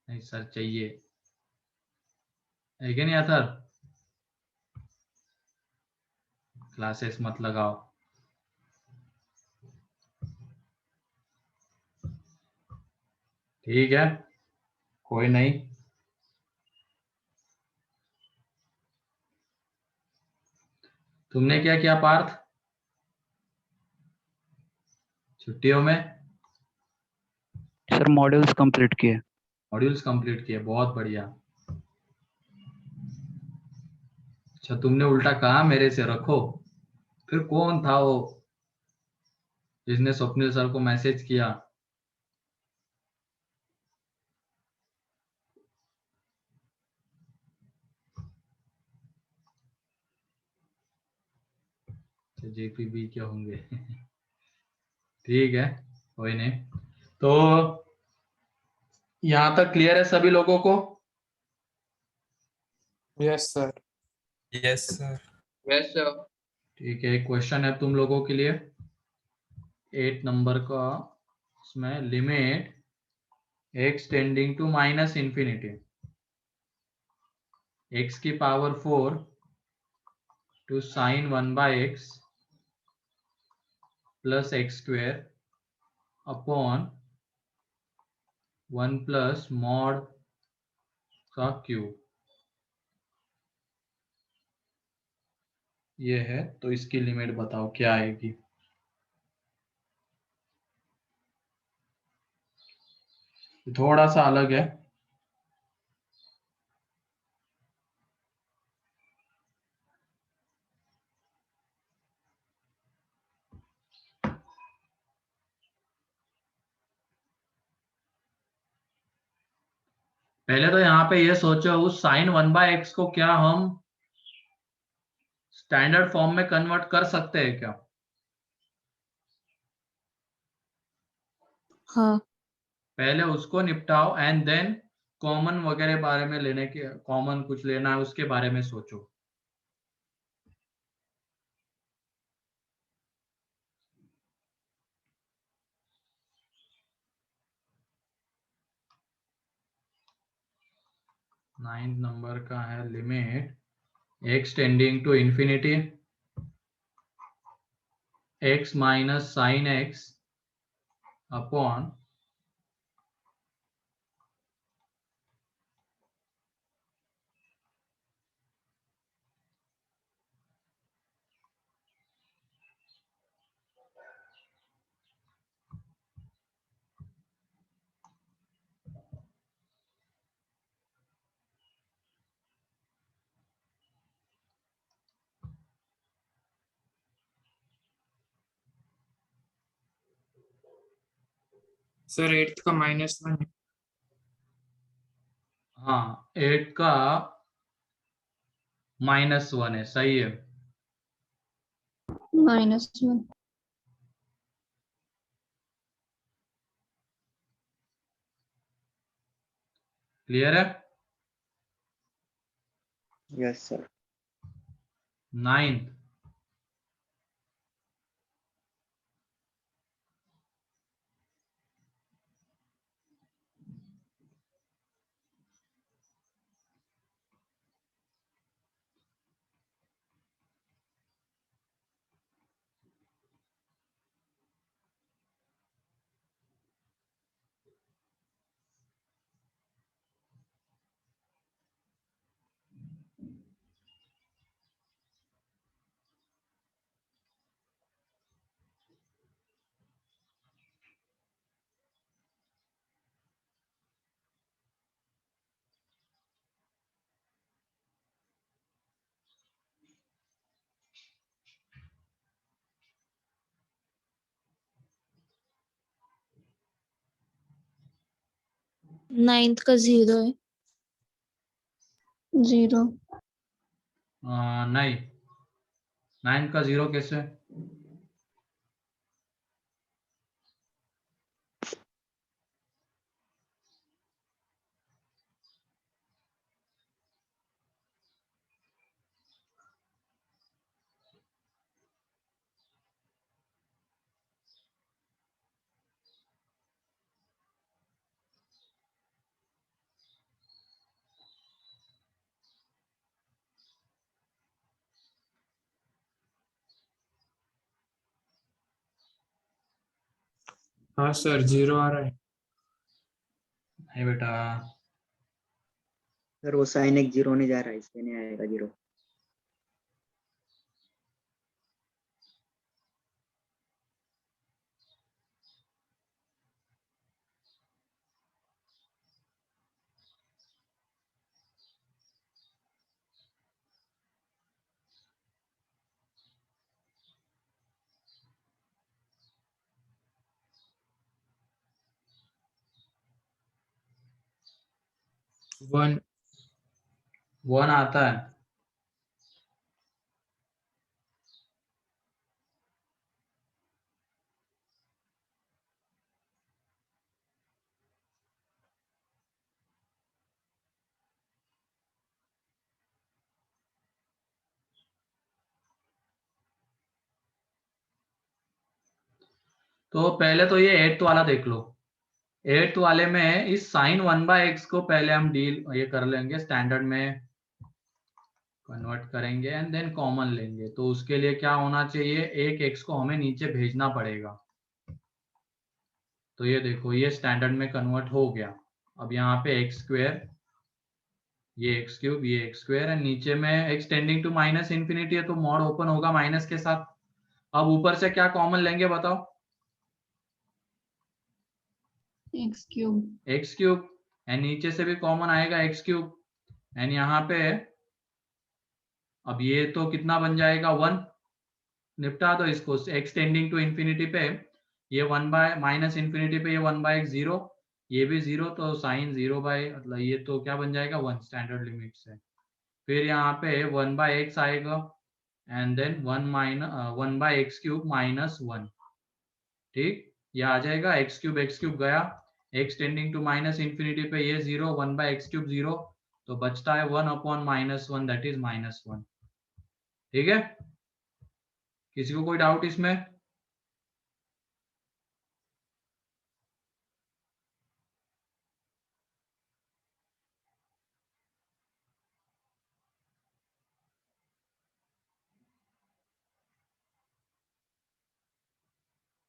Speaker 1: नहीं सर चाहिए, है कि नहीं अथर? क्लासेस मत लगाओ। ठीक है, कोई नहीं। तुमने क्या किया पार्थ छुट्टियों में?
Speaker 2: सर मॉड्यूल्स कंप्लीट किए।
Speaker 1: मॉड्यूल्स कंप्लीट किए, बहुत बढ़िया। अच्छा, तुमने उल्टा कहा मेरे से रखो। फिर कौन था वो जिसने स्वप्निल सर को मैसेज किया? जेपीबी क्या होंगे? ठीक है, कोई नहीं। तो यहां तक क्लियर है सभी लोगों को?
Speaker 3: Yes sir.
Speaker 6: Yes sir.
Speaker 7: Yes sir.
Speaker 1: ठीक है, एक क्वेश्चन है तुम लोगों के लिए 8 नंबर का। इसमें limit x tending to minus infinity, x की power 4 to sine 1/x plus x square upon 1 plus mod का क्यूब, ये है। तो इसकी लिमिट बताओ क्या आएगी? थोड़ा सा अलग है। पहले तो यहाँ पे ये सोचो, उस साइन 1/x को क्या हम स्टैंडर्ड फॉर्म में कन्वर्ट कर सकते हैं क्या?
Speaker 4: हाँ।
Speaker 1: पहले उसको निपटाओ एंड देन कॉमन वगैरह बारे में लेने के, कॉमन कुछ लेना है उसके बारे में सोचो। नाइन्थ नंबर का है limit x tending to infinity x minus sine x upon
Speaker 3: sir 8th का -1 है।
Speaker 1: हाँ, 8 का -1 है, सही है।
Speaker 4: -1।
Speaker 1: क्लियर है?
Speaker 2: Yes sir.
Speaker 1: नाइन्थ
Speaker 7: नाइन्थ का 0 है।
Speaker 4: 0।
Speaker 1: नहीं, 9 का 0 कैसे?
Speaker 3: हाँ सर 0 आ रहा है।
Speaker 1: नहीं बेटा,
Speaker 2: सर वो साइन एक 0 होने जा रहा है, इसलिए नहीं आएगा 0।
Speaker 3: वन
Speaker 1: 1 आता है। तो पहले तो ये 8th वाला देख लो। 8th वाले में इस साइन 1/x को पहले हम डील ये कर लेंगे, स्टैंडर्ड में कन्वर्ट करेंगे एंड देन कॉमन लेंगे। तो उसके लिए क्या होना चाहिए, एक x को हमें नीचे भेजना पड़ेगा। तो ये देखो, ये स्टैंडर्ड में कन्वर्ट हो गया। अब यहाँ पे x स्क्वायर, ये x क्यूब, ये x स्क्वायर है। नीचे में x tending to minus infinity है, तो मॉड ओपन होगा माइनस के साथ। अब ऊपर से क्या कॉमन लेंगे बताओ?
Speaker 4: x cube.
Speaker 1: x cube, and नीचे से भी कॉमन आएगा x क्यूब। एंड यहाँ पे अब ये तो कितना बन जाएगा, 1। निपटा दो इसको। x टेंडिंग टू इन्फिनिटी पे ये 1 बाय माइनस इन्फिनिटी पे ये 1/x 0, ये भी 0, तो साइन 0 बाय मतलब ये तो क्या बन जाएगा, 1 स्टैंडर्ड लिमिट से। फिर यहाँ पे 1/x आएगा and then 1/x cube minus 1। ठीक, ये आ जाएगा। x क्यूब गया, x tending to minus infinity पे ये 0, 1/x क्यूब 0, तो बचता है 1/-1 दैट इज -1। ठीक है, किसी को कोई डाउट इसमें?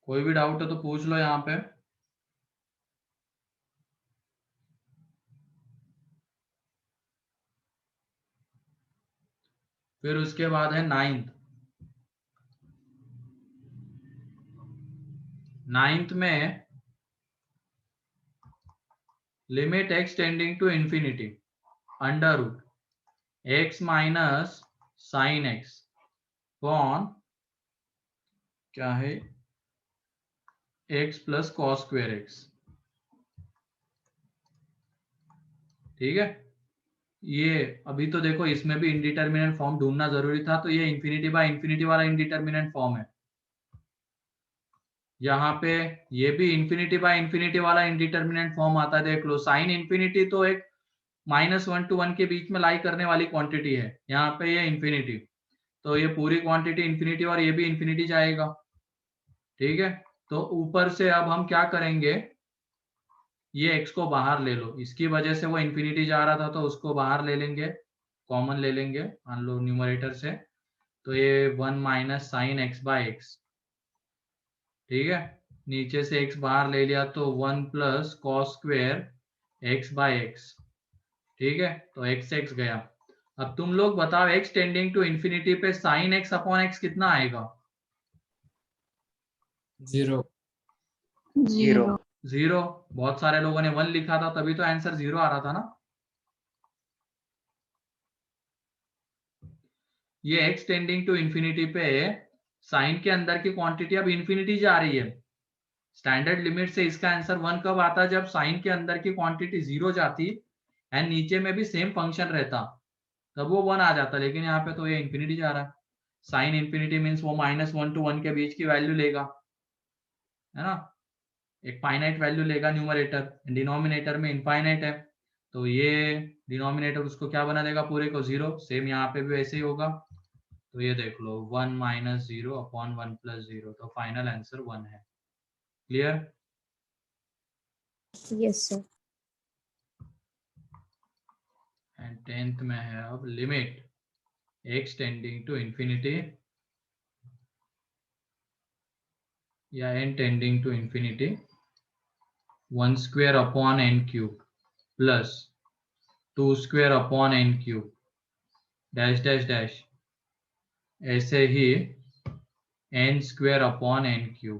Speaker 1: कोई भी डाउट है तो पूछ लो यहाँ पे। फिर उसके बाद है नाइन्थ में limit x tending to infinity under root x minus sine x upon क्या है, x plus cos square x। ठीक है, ये अभी तो देखो इसमें भी इनडिटर्मिनेंट फॉर्म ढूंढना जरूरी था, तो ये इन्फिनिटी बाय इन्फिनिटी वाला इनडिटर्मिनेंट फॉर्म है। यहाँ पे ये भी इन्फिनिटी बाय इन्फिनिटी वाला इनडिटर्मिनेंट फॉर्म आता है। देख लो, साइन इन्फिनिटी तो एक -1 to 1 के बीच में लाई करने वाली क्वांटिटी है। यहाँ पे ये इन्फिनिटी, तो ये पूरी क्वांटिटी इन्फिनिटी और ये भी इन्फिनिटी जाएगा। ठीक है, तो ऊपर से अब हम क्या करेंगे, ये x को बाहर ले लो, इसकी वजह से वो इन्फिनिटी जा रहा था तो उसको बाहर ले लेंगे, कॉमन ले लेंगे मान लो न्यूमरेटर से। तो ये 1 minus sine x by x. ठीक है, नीचे से x बाहर ले लिया तो 1 plus cos square x by x. ठीक है, तो x गया। अब तुम लोग बताओ, x टेंडिंग टू इन्फिनिटी पे साइन एक्स अपॉन एक्स कितना आएगा?
Speaker 3: 0
Speaker 4: 0।
Speaker 1: 0। बहुत सारे लोगों ने 1 लिखा था, तभी तो आंसर 0 आ रहा था ना। ये x टेंडिंग टू इन्फिनिटी पे साइन के अंदर की क्वांटिटी अब इन्फिनिटी जा रही है। स्टैंडर्ड लिमिट से इसका आंसर 1 कब आता, जब साइन के अंदर की क्वांटिटी 0 जाती एंड नीचे में भी सेम फंक्शन रहता, तब वो 1 आ जाता। लेकिन यहाँ पे तो ये इंफिनिटी जा रहा है। साइन इंफिनिटी मीन्स वो -1 to 1 के बीच की वैल्यू लेगा, है ना, एक फाइनाइट वैल्यू लेगा न्यूमरेटर, डिनोमिनेटर में इनफाइनाइट है, तो ये डिनोमिनेटर उसको क्या बना देगा, पूरे को 0। सेम यहाँ पे भी वैसे ही होगा। तो ये देख लो 1 - 0 अपॉन 1 + 0, तो फाइनल आंसर 1 है। Clear?
Speaker 7: Yes, sir.
Speaker 1: And 10th में है अब limit x tending to infinity या n tending to infinity 1² upon n³ plus 2² upon n³ dash dash dash, ऐसे ही n² अपॉन n³।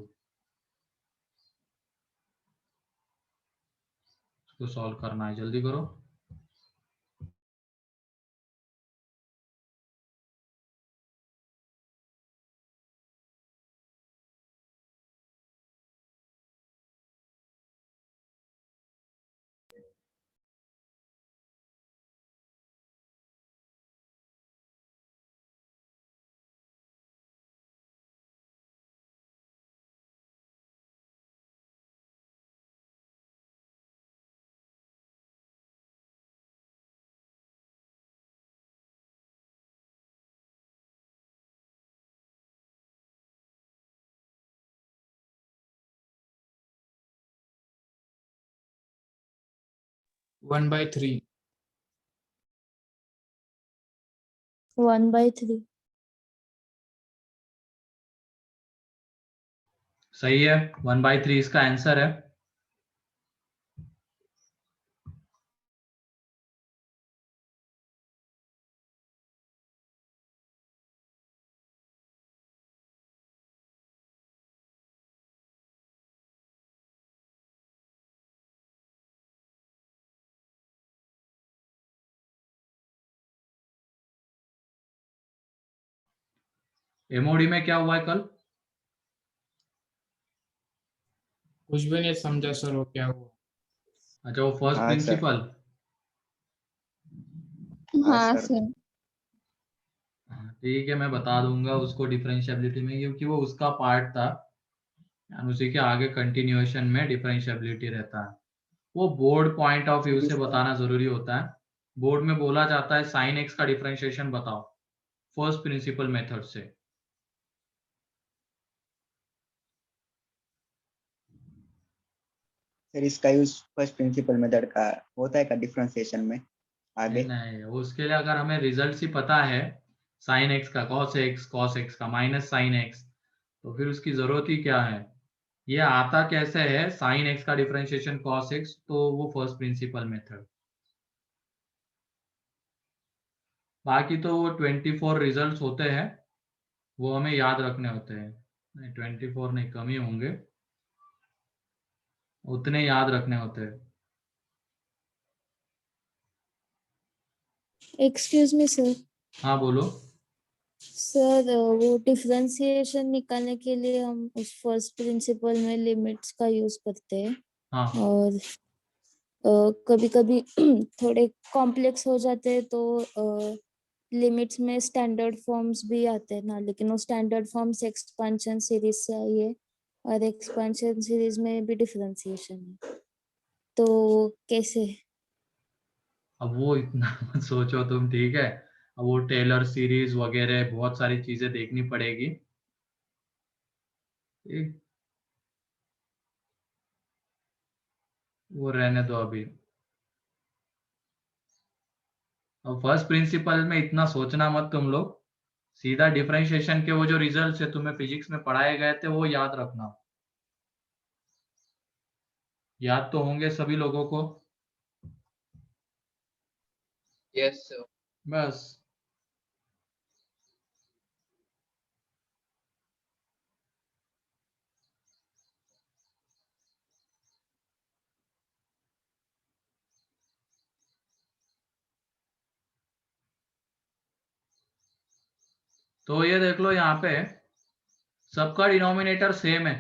Speaker 1: इसको सॉल्व करना है, जल्दी करो।
Speaker 3: One by three
Speaker 7: 1/3.
Speaker 1: सही है, 1/3 इसका आंसर है। एमओडी में क्या हुआ है कल?
Speaker 3: कुछ भी नहीं समझा सर, वो क्या हुआ।
Speaker 1: अच्छा, वो फर्स्ट
Speaker 2: हाँ, सर।
Speaker 1: प्रिंसिपल।
Speaker 4: हाँ
Speaker 2: सर।
Speaker 4: सर।
Speaker 1: ठीक है, मैं बता दूंगा उसको डिफरेंशिएबिलिटी में, क्योंकि वो उसका पार्ट था और उसी के आगे कंटिन्यूएशन में डिफरेंशिएबिलिटी रहता है। वो बोर्ड पॉइंट ऑफ व्यू से बताना जरूरी होता है। बोर्ड में बोला जाता है साइन एक्स का डिफरेंशिएशन बताओ फर्स्ट प्रिंसिपल मेथड से।
Speaker 2: सर इसका यूज फर्स्ट प्रिंसिपल मेथड का होता है का डिफरेंशिएशन में आगे?
Speaker 1: नहीं, उसके लिए अगर हमें रिजल्ट ही पता है साइन एक्स का, कॉस एक्स का माइनस साइन एक्स, तो फिर उसकी जरूरत ही क्या है। ये आता कैसे है, साइन एक्स का डिफरेंशिएशन कॉस एक्स, तो वो फर्स्ट प्रिंसिपल मेथड। बाकी तो वो 24 रिजल्ट्स होते हैं, वो हमें याद रखने होते हैं। नहीं 24 नहीं, कम ही होंगे, उतने याद रखने होते हैं।
Speaker 7: Excuse me, sir.
Speaker 1: हाँ बोलो।
Speaker 7: सर वो डिफरेंशिएशन निकालने के लिए हम उस फर्स्ट प्रिंसिपल में लिमिट्स का यूज करते हैं,
Speaker 1: हाँ
Speaker 7: और कभी कभी थोड़े कॉम्प्लेक्स हो जाते हैं तो लिमिट्स में स्टैंडर्ड फॉर्म्स भी आते हैं ना, लेकिन वो स्टैंडर्ड फॉर्म्स एक्सपेंशन सीरीज से आई है, और एक्सपेंशन सीरीज में भी डिफरेंशिएशन है, तो कैसे?
Speaker 1: अब वो इतना मत सोचो तुम, ठीक है। अब वो टेलर सीरीज वगैरह बहुत सारी चीजें देखनी पड़ेगी। एक वो रहने दो अभी। अब फर्स्ट प्रिंसिपल में इतना सोचना मत तुम लोग, सीधा डिफरेंशिएशन के वो जो रिजल्ट्स है तुम्हें फिजिक्स में पढ़ाए गए थे वो याद रखना। याद तो होंगे सभी लोगों को।
Speaker 8: Yes, sir.
Speaker 1: बस। तो ये देख लो यहाँ पे सबका डिनोमिनेटर सेम है,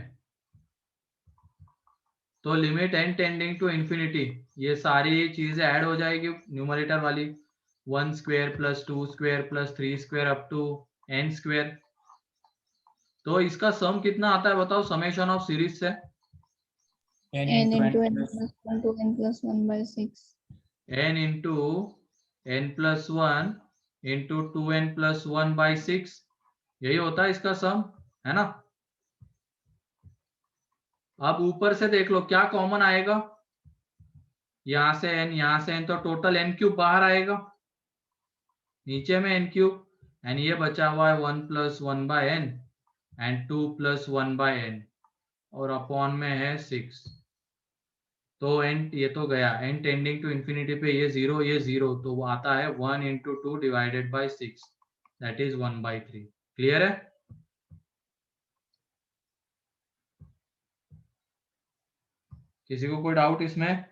Speaker 1: तो limit n tending to infinity, ये सारी चीजें ऐड हो जाएगी न्यूमरेटर वाली, 1 square plus 2 square plus 3 square up to n square. तो इसका सम कितना आता है बताओ समेशन ऑफ सीरीज से?
Speaker 3: n
Speaker 4: n
Speaker 3: into
Speaker 4: into
Speaker 3: n
Speaker 4: n
Speaker 3: plus
Speaker 4: plus 1 to n plus 1 by 6.
Speaker 1: n into n plus 1 into 2n plus 1 by 6, यही होता है इसका सम, है ना? अब ऊपर से देख लो क्या कॉमन आएगा, यहां से n, यहां से n, तो टोटल n क्यूब बाहर आएगा, नीचे में n क्यूब, एंड ये बचा हुआ है 1 plus 1 by n and 2 plus 1 by n, और अपॉन में है 6। तो n ये तो गया, n टेंडिंग टू इंफिनिटी पे ये 0 ये 0, तो वो आता है 1 into 2 divided by 6, that is 1/3। Clear है? किसी को कोई डाउट इसमें?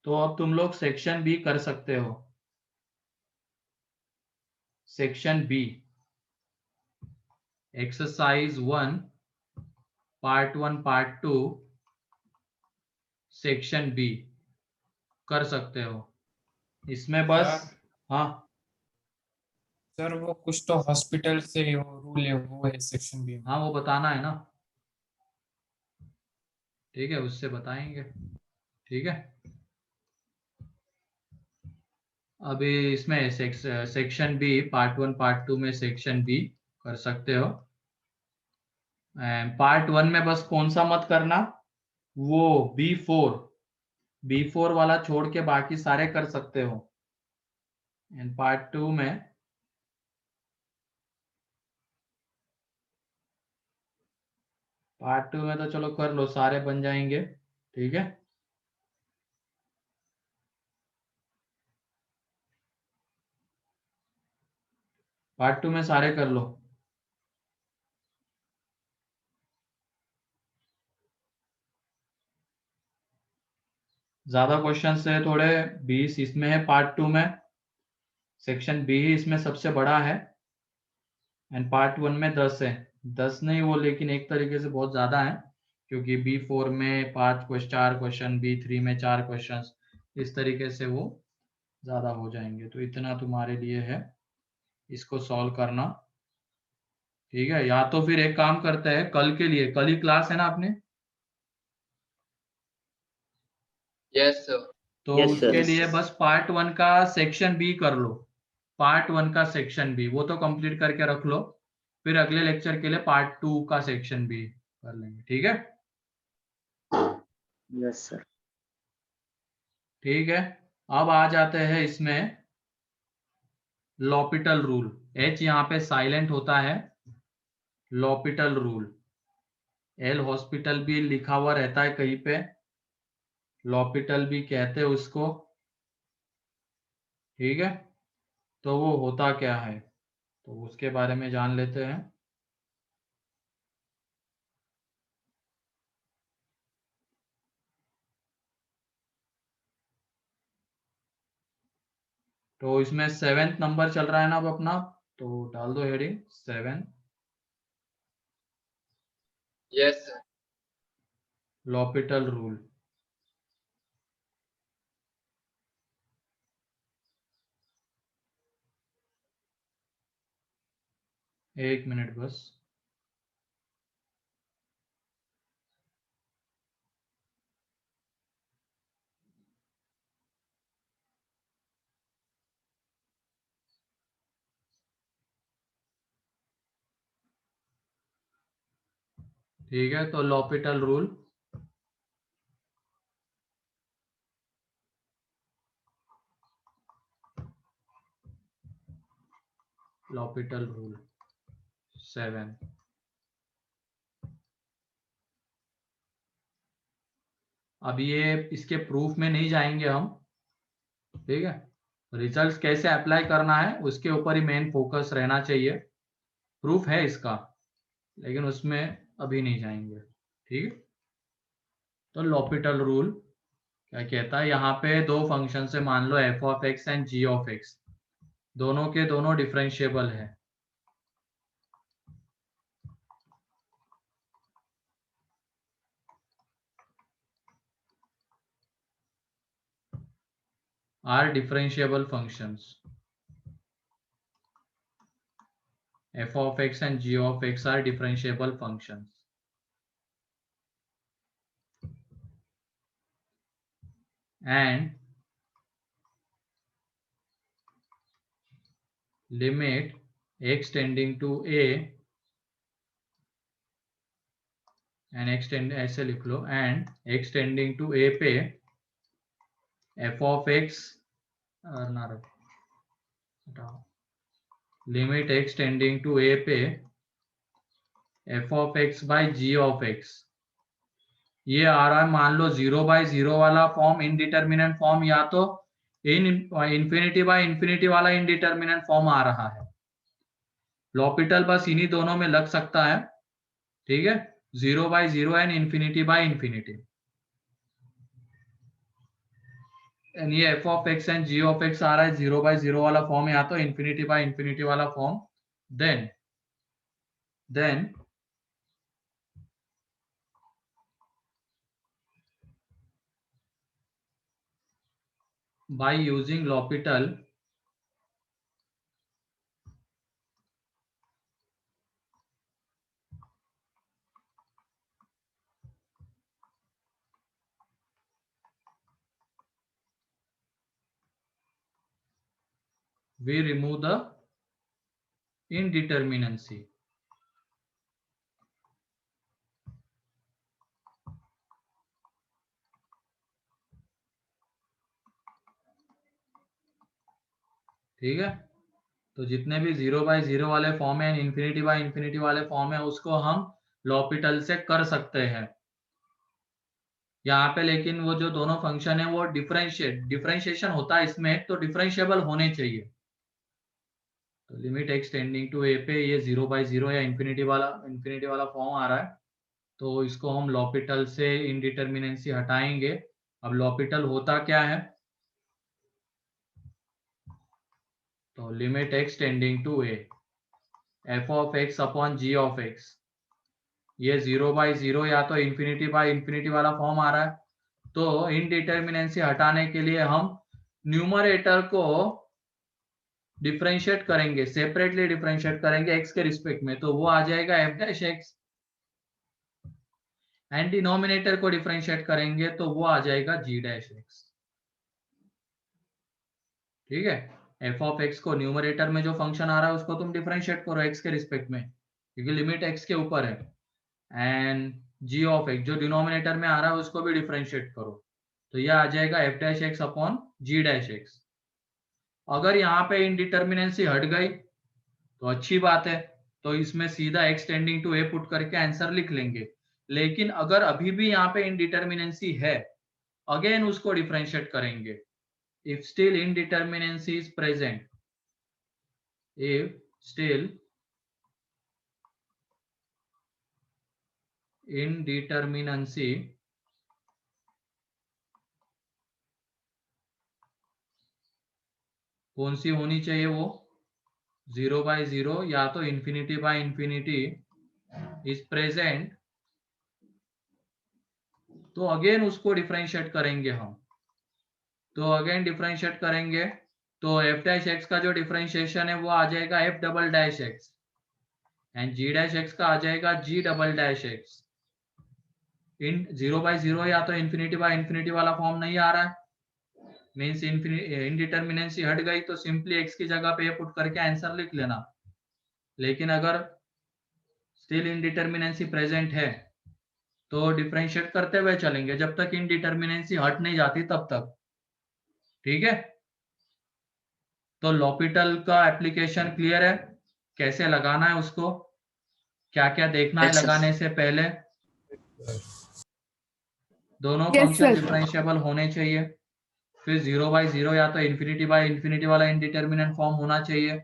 Speaker 1: तो अब तुम लोग सेक्शन बी कर सकते हो। Section B, exercise 1 part 1 part 2 section B कर सकते हो। इसमें बस
Speaker 3: सर,
Speaker 1: हाँ
Speaker 3: सर वो कुछ तो हॉस्पिटल से रूल है, वो है सेक्शन बी में।
Speaker 1: हाँ वो बताना है ना, ठीक है, उससे बताएंगे, ठीक है। अभी इसमें सेक्शन बी पार्ट 1 पार्ट 2 में सेक्शन बी कर सकते हो। पार्ट 1 में बस कौन सा मत करना, वो बी4 वाला छोड़ के बाकी सारे कर सकते हो। एंड पार्ट 2 में तो चलो कर लो, सारे बन जाएंगे, ठीक है। पार्ट 2 में सारे कर लो। ज्यादा क्वेश्चन है थोड़े, 20 इसमें है पार्ट 2 में, सेक्शन बी ही इसमें सबसे बड़ा है, एंड पार्ट 1 में 10 है। 10 नहीं वो, लेकिन एक तरीके से बहुत ज्यादा है, क्योंकि B4 में 4 क्वेश्चन, B3 में 4 क्वेश्चन, इस तरीके से वो ज्यादा हो जाएंगे। तो इतना तुम्हारे लिए है इसको सॉल्व करना, ठीक है। या तो फिर एक काम करते हैं, कल के लिए, कल ही क्लास है ना अपने,
Speaker 8: Yes, sir.
Speaker 1: तो
Speaker 2: Yes, sir.
Speaker 1: उसके लिए बस पार्ट 1 का सेक्शन बी कर लो। पार्ट 1 का सेक्शन बी वो तो कंप्लीट करके रख लो, फिर अगले लेक्चर के लिए पार्ट 2 का सेक्शन बी कर लेंगे, ठीक है।
Speaker 2: Yes, sir.
Speaker 1: ठीक है, अब आ जाते हैं इसमें लॉपिटल रूल। एच यहाँ पे साइलेंट होता है, लॉपिटल रूल। एल हॉस्पिटल भी लिखा हुआ रहता है कहीं पे, लॉपिटल भी कहते हैं उसको, ठीक है। तो वो होता क्या है, तो उसके बारे में जान लेते हैं। तो इसमें 7th नंबर चल रहा है ना अब अपना, तो डाल दो heading 7,
Speaker 8: Yes, sir.
Speaker 1: L'Hôpital rule. एक मिनट बस, ठीक है। तो लॉपिटल रूल, लॉपिटल रूल 7, अब ये इसके प्रूफ में नहीं जाएंगे हम, ठीक है। रिजल्ट्स कैसे अप्लाई करना है उसके ऊपर ही मेन फोकस रहना चाहिए। प्रूफ है इसका, लेकिन उसमें अभी नहीं जाएंगे, ठीक है। तो l'Hopital रूल क्या कहता है, यहाँ पे दो फंक्शन से मान लो f of x and g of x, दोनों के दोनों डिफरेंशिएबल है। are differentiable functions. f of x and g of x are differentiable functions. And limit x tending to a and x tending, ऐसे लिख लो, and x tending to a पे f of x ना रखो, limit x tending to a पे f of x by g of x, ये आ रहा है मान लो 0/0 वाला फॉर्म, इनडिटर्मिनेंट फॉर्म, या तो इन्फिनिटी बाय इन्फिनिटी वाला इनडिटर्मिनेंट फॉर्म आ रहा है। l'Hopital बस इन्हीं दोनों में लग सकता है, ठीक है, 0/0 एंड इन्फिनिटी बाय इन्फिनिटी। ये f of x and g of x आ रहा है 0/0 वाला फॉर्म, या तो इन्फिनिटी बाय इन्फिनिटी वाला form. Then by using l'Hopital, we remove the indeterminacy. ठीक है, तो जितने भी 0/0 वाले फॉर्म है, इन्फिनिटी बाय इन्फिनिटी वाले फॉर्म है, उसको हम l'Hopital से कर सकते हैं यहाँ पे। लेकिन वो जो दोनों फंक्शन है वो डिफरेंशिएशन होता है इसमें, तो डिफरेंशिएबल होने चाहिए। तो limit x tending to a पे ये 0/0 या इन्फिनिटी वाला फॉर्म आ रहा है, तो इसको हम l'Hopital से इनडिटर्मिनेंसी हटाएंगे। अब l'Hopital होता क्या है, तो limit x tending to a f of x upon g of x, ये 0/0 या तो इन्फिनिटी बाय इन्फिनिटी वाला फॉर्म आ रहा है, तो इनडिटर्मिनेंसी हटाने के लिए हम न्यूमरेटर को डिफरेंशिएट करेंगे, सेपरेटली डिफरेंशिएट करेंगे x के रिस्पेक्ट में, तो वो आ जाएगा f dash x, and denominator को डिफरेंशिएट करेंगे तो वो आ जाएगा g डैश x, ठीक है। f ऑफ x को न्यूमरेटर में जो फंक्शन आ रहा है उसको तुम डिफरेंशिएट करो x के रिस्पेक्ट में, क्योंकि लिमिट x के ऊपर है, एंड g ऑफ x जो डिनोमिनेटर में आ रहा है उसको भी डिफरेंशिएट करो, तो ये आ जाएगा f dash x upon g dash x। अगर यहाँ पे इनडिटर्मिनेंसी हट गई तो अच्छी बात है, तो इसमें सीधा x tending to a put करके आंसर लिख लेंगे। लेकिन अगर अभी भी यहाँ पे इनडिटर्मिनेंसी है, अगेन उसको डिफरेंशिएट करेंगे। if still indeterminacy is present, if still indeterminacy कौन सी होनी चाहिए, वो 0/0 या तो infinity by infinity is present, तो अगेन उसको डिफरेंशिएट करेंगे हम। तो अगेन डिफरेंशिएट करेंगे तो f डैश x का जो डिफरेंशिएशन है वो आ जाएगा f double dash x, and g dash x का आ जाएगा g डबल डैश x। इन 0/0 या तो इन्फिनिटी बाय इन्फिनिटी वाला फॉर्म नहीं आ रहा है, मीन्स इनडिटर्मिनेंसी हट गई, तो सिंपली x की जगह पे पुट करके आंसर लिख लेना। लेकिन अगर स्टिल इनडिटर्मिनेंसी प्रेजेंट है तो डिफरेंशिएट करते हुए चलेंगे जब तक इनडिटर्मिनेंसी हट नहीं जाती तब तक, ठीक है। तो l'Hopital का एप्लीकेशन क्लियर है, कैसे लगाना है उसको, क्या क्या देखना है लगाने से पहले। दोनों
Speaker 7: Yes,
Speaker 1: फंक्शन
Speaker 7: sir.
Speaker 1: डिफरेंशिएबल होने चाहिए। फिर 0/0 या तो इन्फिनिटी बाय इन्फिनिटी वाला इंडिटरमिनेंट फॉर्म होना चाहिए,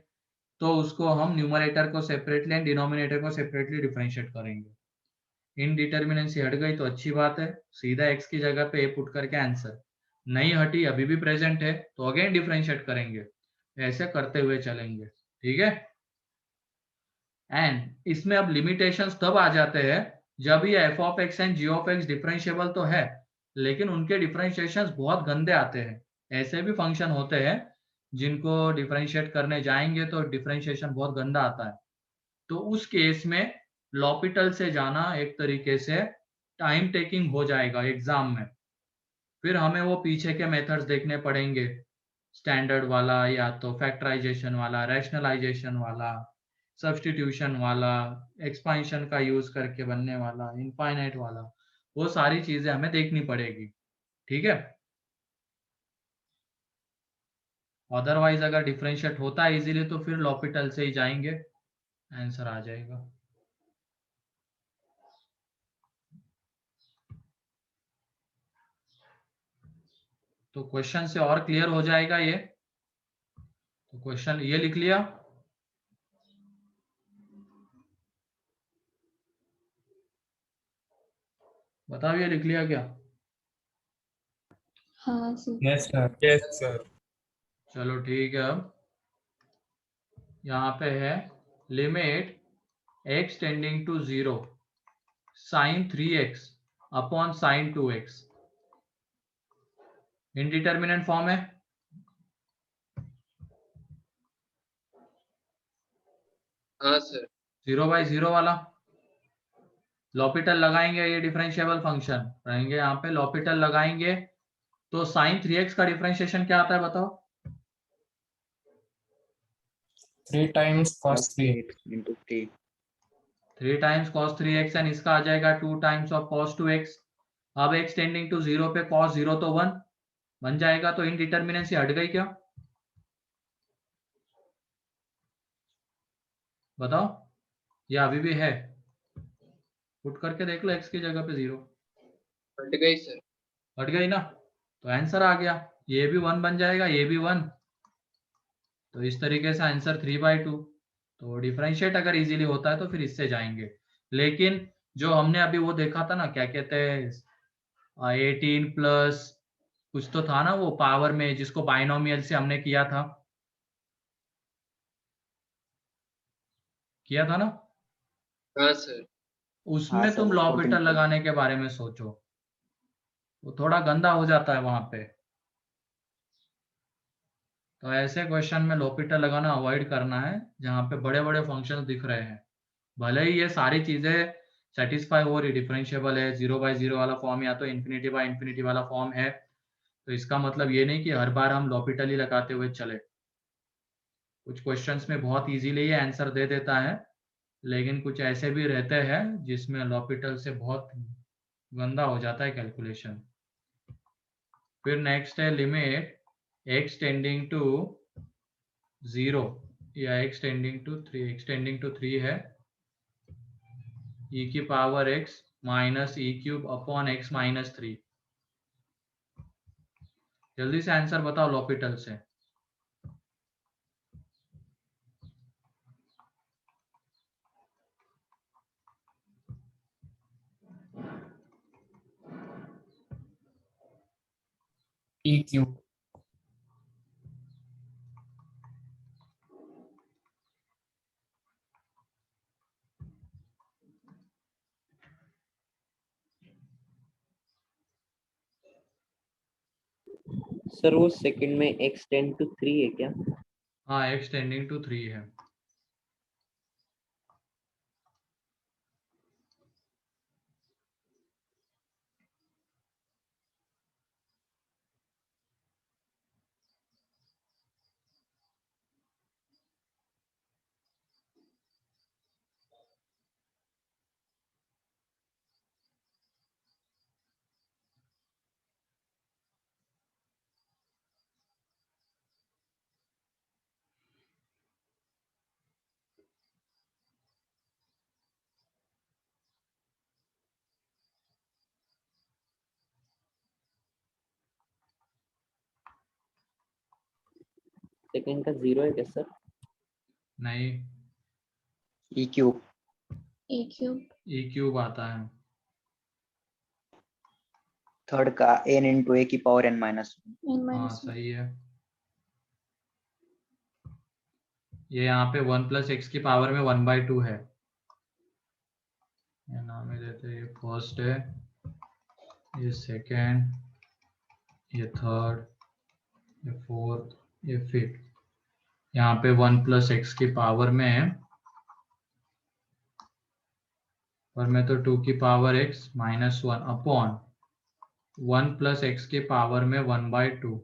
Speaker 1: तो उसको हम न्यूमरेटर को सेपरेटली एंड डिनोमिनेटर को सेपरेटली डिफरेंशिएट करेंगे। इनडिटर्मिनेंसी हट गई तो अच्छी बात है, सीधा x की जगह पे a पुट करके आंसर। नहीं हटी, अभी भी प्रेजेंट है, तो अगेन डिफरेंशिएट करेंगे, ऐसे करते हुए चलेंगे। ठीक है। एंड इसमें अब लिमिटेशंस तब आ जाते हैं जब ये f of x and g of x differentiable तो है, लेकिन उनके डिफरेंशिएशंस बहुत गंदे आते हैं। ऐसे भी फंक्शन होते हैं जिनको डिफरेंशिएट करने जाएंगे तो डिफरेंशिएशन बहुत गंदा आता है। तो उस केस में लॉपिटल से जाना एक तरीके से टाइम टेकिंग हो जाएगा एग्जाम में। फिर हमें वो पीछे के मेथड्स देखने पड़ेंगे, स्टैंडर्ड वाला या तो फैक्टराइजेशन वाला, रैशनलाइजेशन वाला, सब्स्टिट्यूशन वाला, एक्सपांशन का यूज करके बनने वाला, इनफाइनाइट वाला, वो सारी चीजें हमें देखनी पड़ेगी। ठीक है। अदरवाइज अगर डिफरेंशिएट होता है इजीली तो फिर लॉपिटल से ही जाएंगे, आंसर आ जाएगा। तो क्वेश्चन से और क्लियर हो जाएगा ये। तो क्वेश्चन ये लिख लिया। बताओ ये लिख लिया क्या?
Speaker 4: हाँ sir.
Speaker 3: Yes, sir.
Speaker 6: Yes, sir.
Speaker 1: चलो ठीक है। अब यहाँ पे है limit x tending to 0 sin 3x upon sin 2x। Indeterminate form है।
Speaker 8: हाँ सर।
Speaker 1: 0/0 वाला लॉपिटल लगाएंगे, ये डिफरेंशिएबल फंक्शन रहेंगे। यहाँ पे लॉपिटल लगाएंगे तो sin 3x का डिफरेंशिएशन क्या आता है बताओ?
Speaker 3: 3 times cos 3.
Speaker 2: 8 into 3.
Speaker 1: 3 times cos 3x and इसका आ जाएगा 2 टाइम्स ऑफ cos 2x। अब x टेंडिंग टू 0 पे cos 0 तो 1 बन जाएगा, तो इनडिटर्मिनेंसी हट गई क्या? बताओ, या अभी भी है? पुट करके देख लो x की जगह पे 0।
Speaker 8: हट गई सर।
Speaker 1: हट गई ना, तो आंसर आ गया। ये भी 1 बन जाएगा, ये भी 1। तो इस तरीके से आंसर 3/2। तो डिफरेंशिएट अगर इजीली होता है तो फिर इससे जाएंगे। लेकिन जो हमने अभी वो देखा था ना, क्या कहते हैं, 18 प्लस कुछ तो था ना वो पावर में, जिसको बाइनोमियल से हमने किया था ना,
Speaker 8: हाँ सर।
Speaker 1: उसमें
Speaker 2: हाँ
Speaker 1: तुम
Speaker 2: सर,
Speaker 1: लॉपिटल
Speaker 2: 14
Speaker 1: लगाने के बारे में सोचो, वो थोड़ा गंदा हो जाता है वहां पे। तो ऐसे क्वेश्चन में लॉपिटल लगाना अवॉइड करना है जहाँ पे बड़े बड़े फंक्शंस दिख रहे हैं। भले ही ये सारी चीजें सेटिस्फाई हो रही, डिफरेंशिएबल है, 0/0 वाला फॉर्म या तो इन्फिनिटी बाय इन्फिनिटी वाला फॉर्म है, तो इसका मतलब ये नहीं कि हर बार हम लॉपिटल ही लगाते हुए चले। कुछ क्वेश्चंस में बहुत इजीली ये आंसर दे देता है, लेकिन कुछ ऐसे भी रहते हैं जिसमें लॉपिटल से बहुत गंदा हो जाता है कैलकुलेशन। फिर नेक्स्ट है लिमिट x टेंडिंग टू 0 या x tending to 3, x tending to 3 है e की power x minus e cube upon x minus 3। जल्दी से आंसर बताओ लॉपिटल से।
Speaker 3: E cube.
Speaker 9: सर वो सेकंड में x टेन टू 3 है क्या?
Speaker 1: हाँ, x टेंडिंग टू 3 है।
Speaker 9: सेकंड का 0 है क्या सर?
Speaker 1: नहीं,
Speaker 2: E cube
Speaker 4: E cube.
Speaker 1: E cube आता है।
Speaker 2: थर्ड का n इंटू ए की पावर n माइनस
Speaker 4: N
Speaker 1: हाँ
Speaker 4: minus 1.
Speaker 1: सही है। ये यहाँ पे 1 प्लस एक्स की पावर में 1/2 है। ये नाम ही देते हैं, ये फर्स्ट है, ये सेकेंड, ये थर्ड, ये फोर्थ, ये फिफ्थ। यहाँ पे 1 प्लस एक्स की पावर में तो 2 की power x minus 1 upon 1 plus x की पावर में 1/2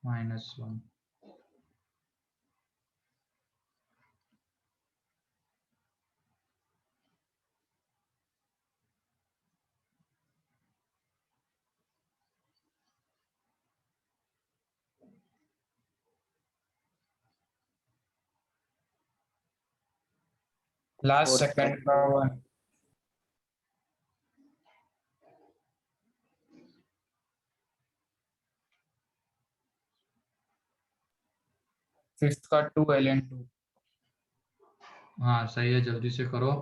Speaker 1: माइनस 1।
Speaker 3: लास्ट
Speaker 2: Fourth
Speaker 3: सेकंड का 1। फिफ्थ का 2 ln2।
Speaker 1: हाँ सही है, जल्दी से करो।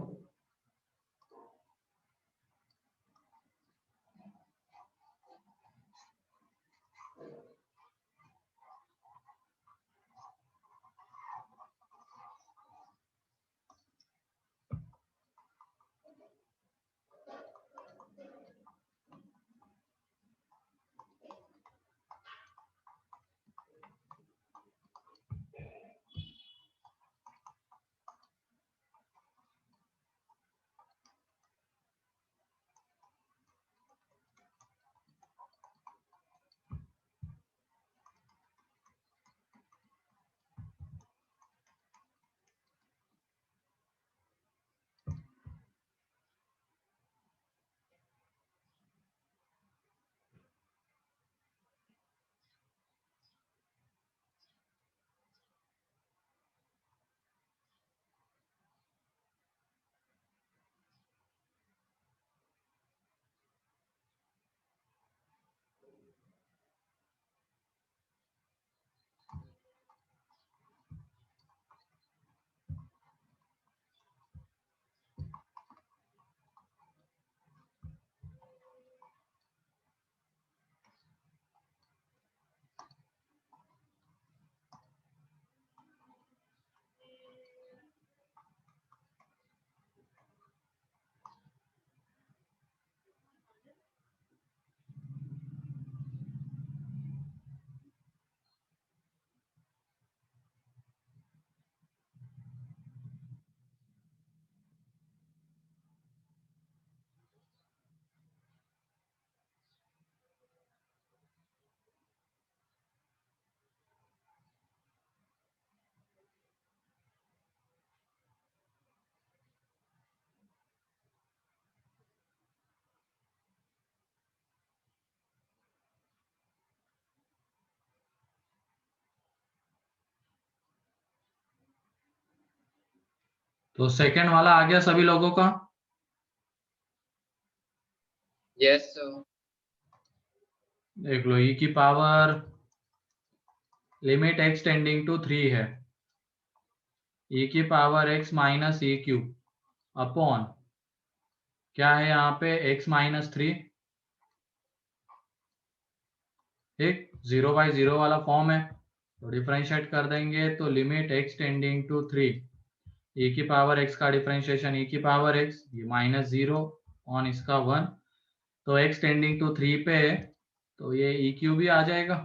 Speaker 1: तो सेकंड वाला आ गया सभी लोगों का?
Speaker 8: Yes, sir.
Speaker 1: देख लो, e की power limit x tending to 3 है, e की power x minus e cube upon क्या है यहाँ पे x माइनस 3। ठीक, 0/0 वाला फॉर्म है, तो डिफरेंशिएट कर देंगे तो limit x tending to 3, e की पावर x का डिफरेंशिएशन e की पावर x, ये माइनस 0 ऑन इसका 1, तो x टेंडिंग टू 3 पे तो ये e क्यूब ही आ जाएगा।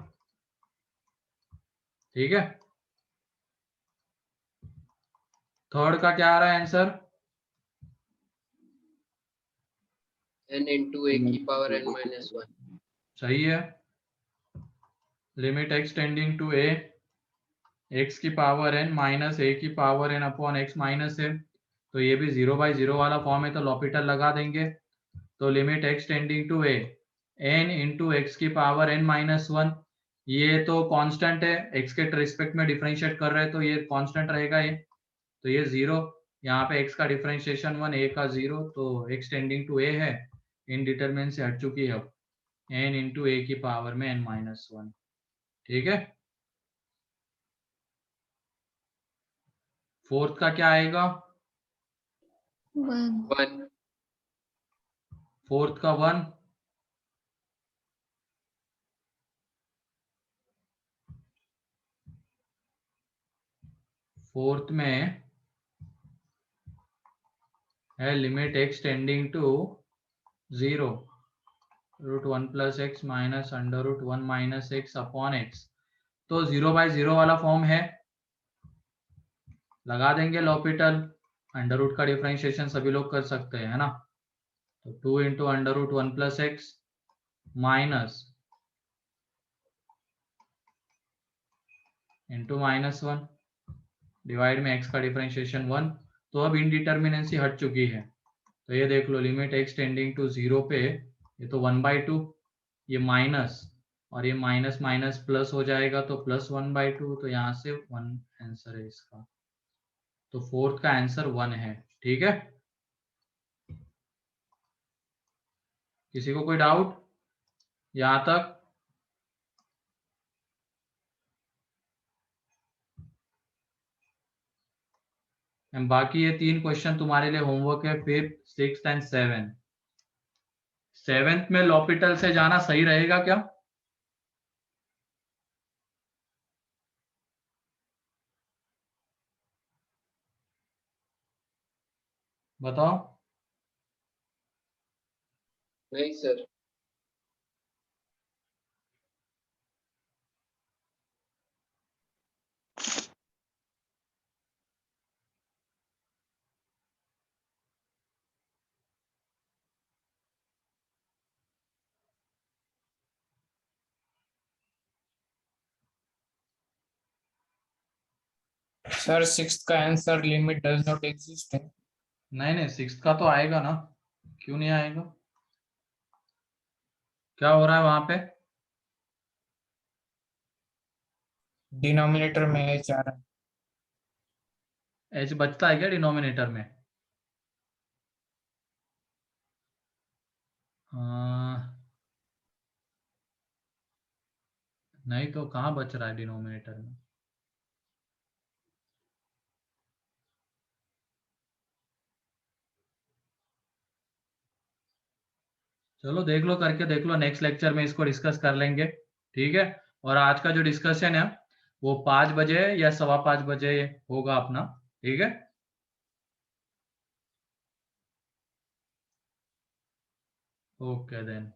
Speaker 1: ठीक है, थर्ड का क्या आ रहा है आंसर?
Speaker 8: n into a की power n minus 1.
Speaker 1: सही है, limit x tending to a, x की पावर n माइनस a की power n upon x minus है, तो ये भी 0/0 वाला फॉर्म है, तो लॉपिटल लगा देंगे, तो limit x tending to a n into x की पावर n माइनस 1, ये तो कांस्टेंट है, x के रिस्पेक्ट में डिफरेंशिएट कर रहे हैं तो ये कांस्टेंट रहेगा ये, तो ये 0, यहाँ पे x का डिफरेंशिएशन 1, a का 0, तो x टेंडिंग टू a है, इनडिटरमिनेंट से हट चुकी है अब, n इंटू a की पावर में n माइनस 1। ठीक है, फोर्थ का क्या आएगा?
Speaker 4: 1.
Speaker 8: 1.
Speaker 1: फोर्थ का 1, फोर्थ में है limit x tending to 0 √1 + x minus √1 - x upon x। तो 0/0 वाला फॉर्म है, लगा देंगे लॉपिटल। अंडर रूट का डिफरेंशिएशन सभी लोग कर सकते हैं, है ना। तो 2 × √1 + x माइनस इंटू -1 डिवाइड में x का डिफरेंशिएशन 1। तो अब इनडिटर्मिनेंसी हट चुकी है। तो ये देख लो, लिमिट x टेंडिंग टू 0 पे ये तो 1/2, ये माइनस और ये माइनस माइनस प्लस हो जाएगा तो +1/2। तो यहाँ से 1 आंसर है इसका। तो फोर्थ का आंसर 1 है। ठीक है, किसी को कोई डाउट यहाँ तक? बाकी ये 3 क्वेश्चन तुम्हारे लिए होमवर्क है, 5th, 6th and 7th। 7th में लॉपिटल से जाना सही रहेगा क्या? बताओ।
Speaker 8: नहीं सर।
Speaker 3: सर 6th का answer limit does not exist है।
Speaker 1: नहीं 6th का तो आएगा ना, क्यों नहीं आएगा? क्या हो रहा है वहां पे?
Speaker 3: डिनोमिनेटर में h आ रहा है।
Speaker 1: h बचता है क्या डिनोमिनेटर में? नहीं तो कहाँ बच रहा है डिनोमिनेटर में? चलो देख लो, करके देख लो, नेक्स्ट लेक्चर में इसको डिस्कस कर लेंगे। ठीक है, और आज का जो डिस्कशन है वो 5 बजे या 5:15 बजे होगा अपना। ठीक है, ओके देन।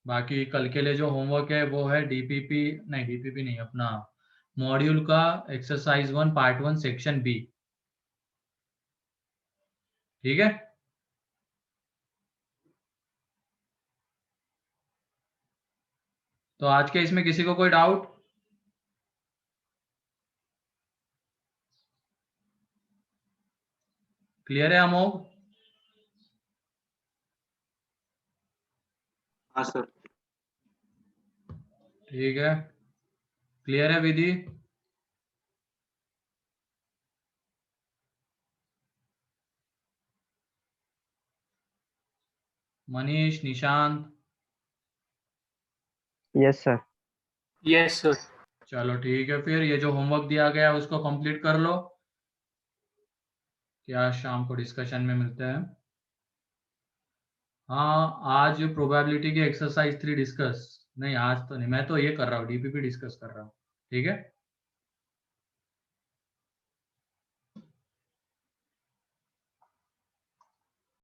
Speaker 1: बाकी कल के लिए जो होमवर्क है वो है डीपीपी नहीं, अपना मॉड्यूल का एक्सरसाइज 1 पार्ट 1 सेक्शन बी। ठीक है, तो आज के इसमें किसी को कोई डाउट? क्लियर है अमोघ?
Speaker 9: हाँ सर।
Speaker 1: ठीक है, क्लियर है Vidhi? Manish, Nishant?
Speaker 9: Yes sir.
Speaker 6: Yes sir.
Speaker 1: चलो ठीक है, फिर ये जो होमवर्क दिया गया है उसको कंप्लीट कर लो। क्या शाम को डिस्कशन में मिलते हैं। हाँ, आज प्रोबेबिलिटी की एक्सरसाइज 3 डिस्कस नहीं, आज तो नहीं, मैं तो ये कर रहा हूँ, डीपीपी डिस्कस कर रहा हूँ। ठीक है।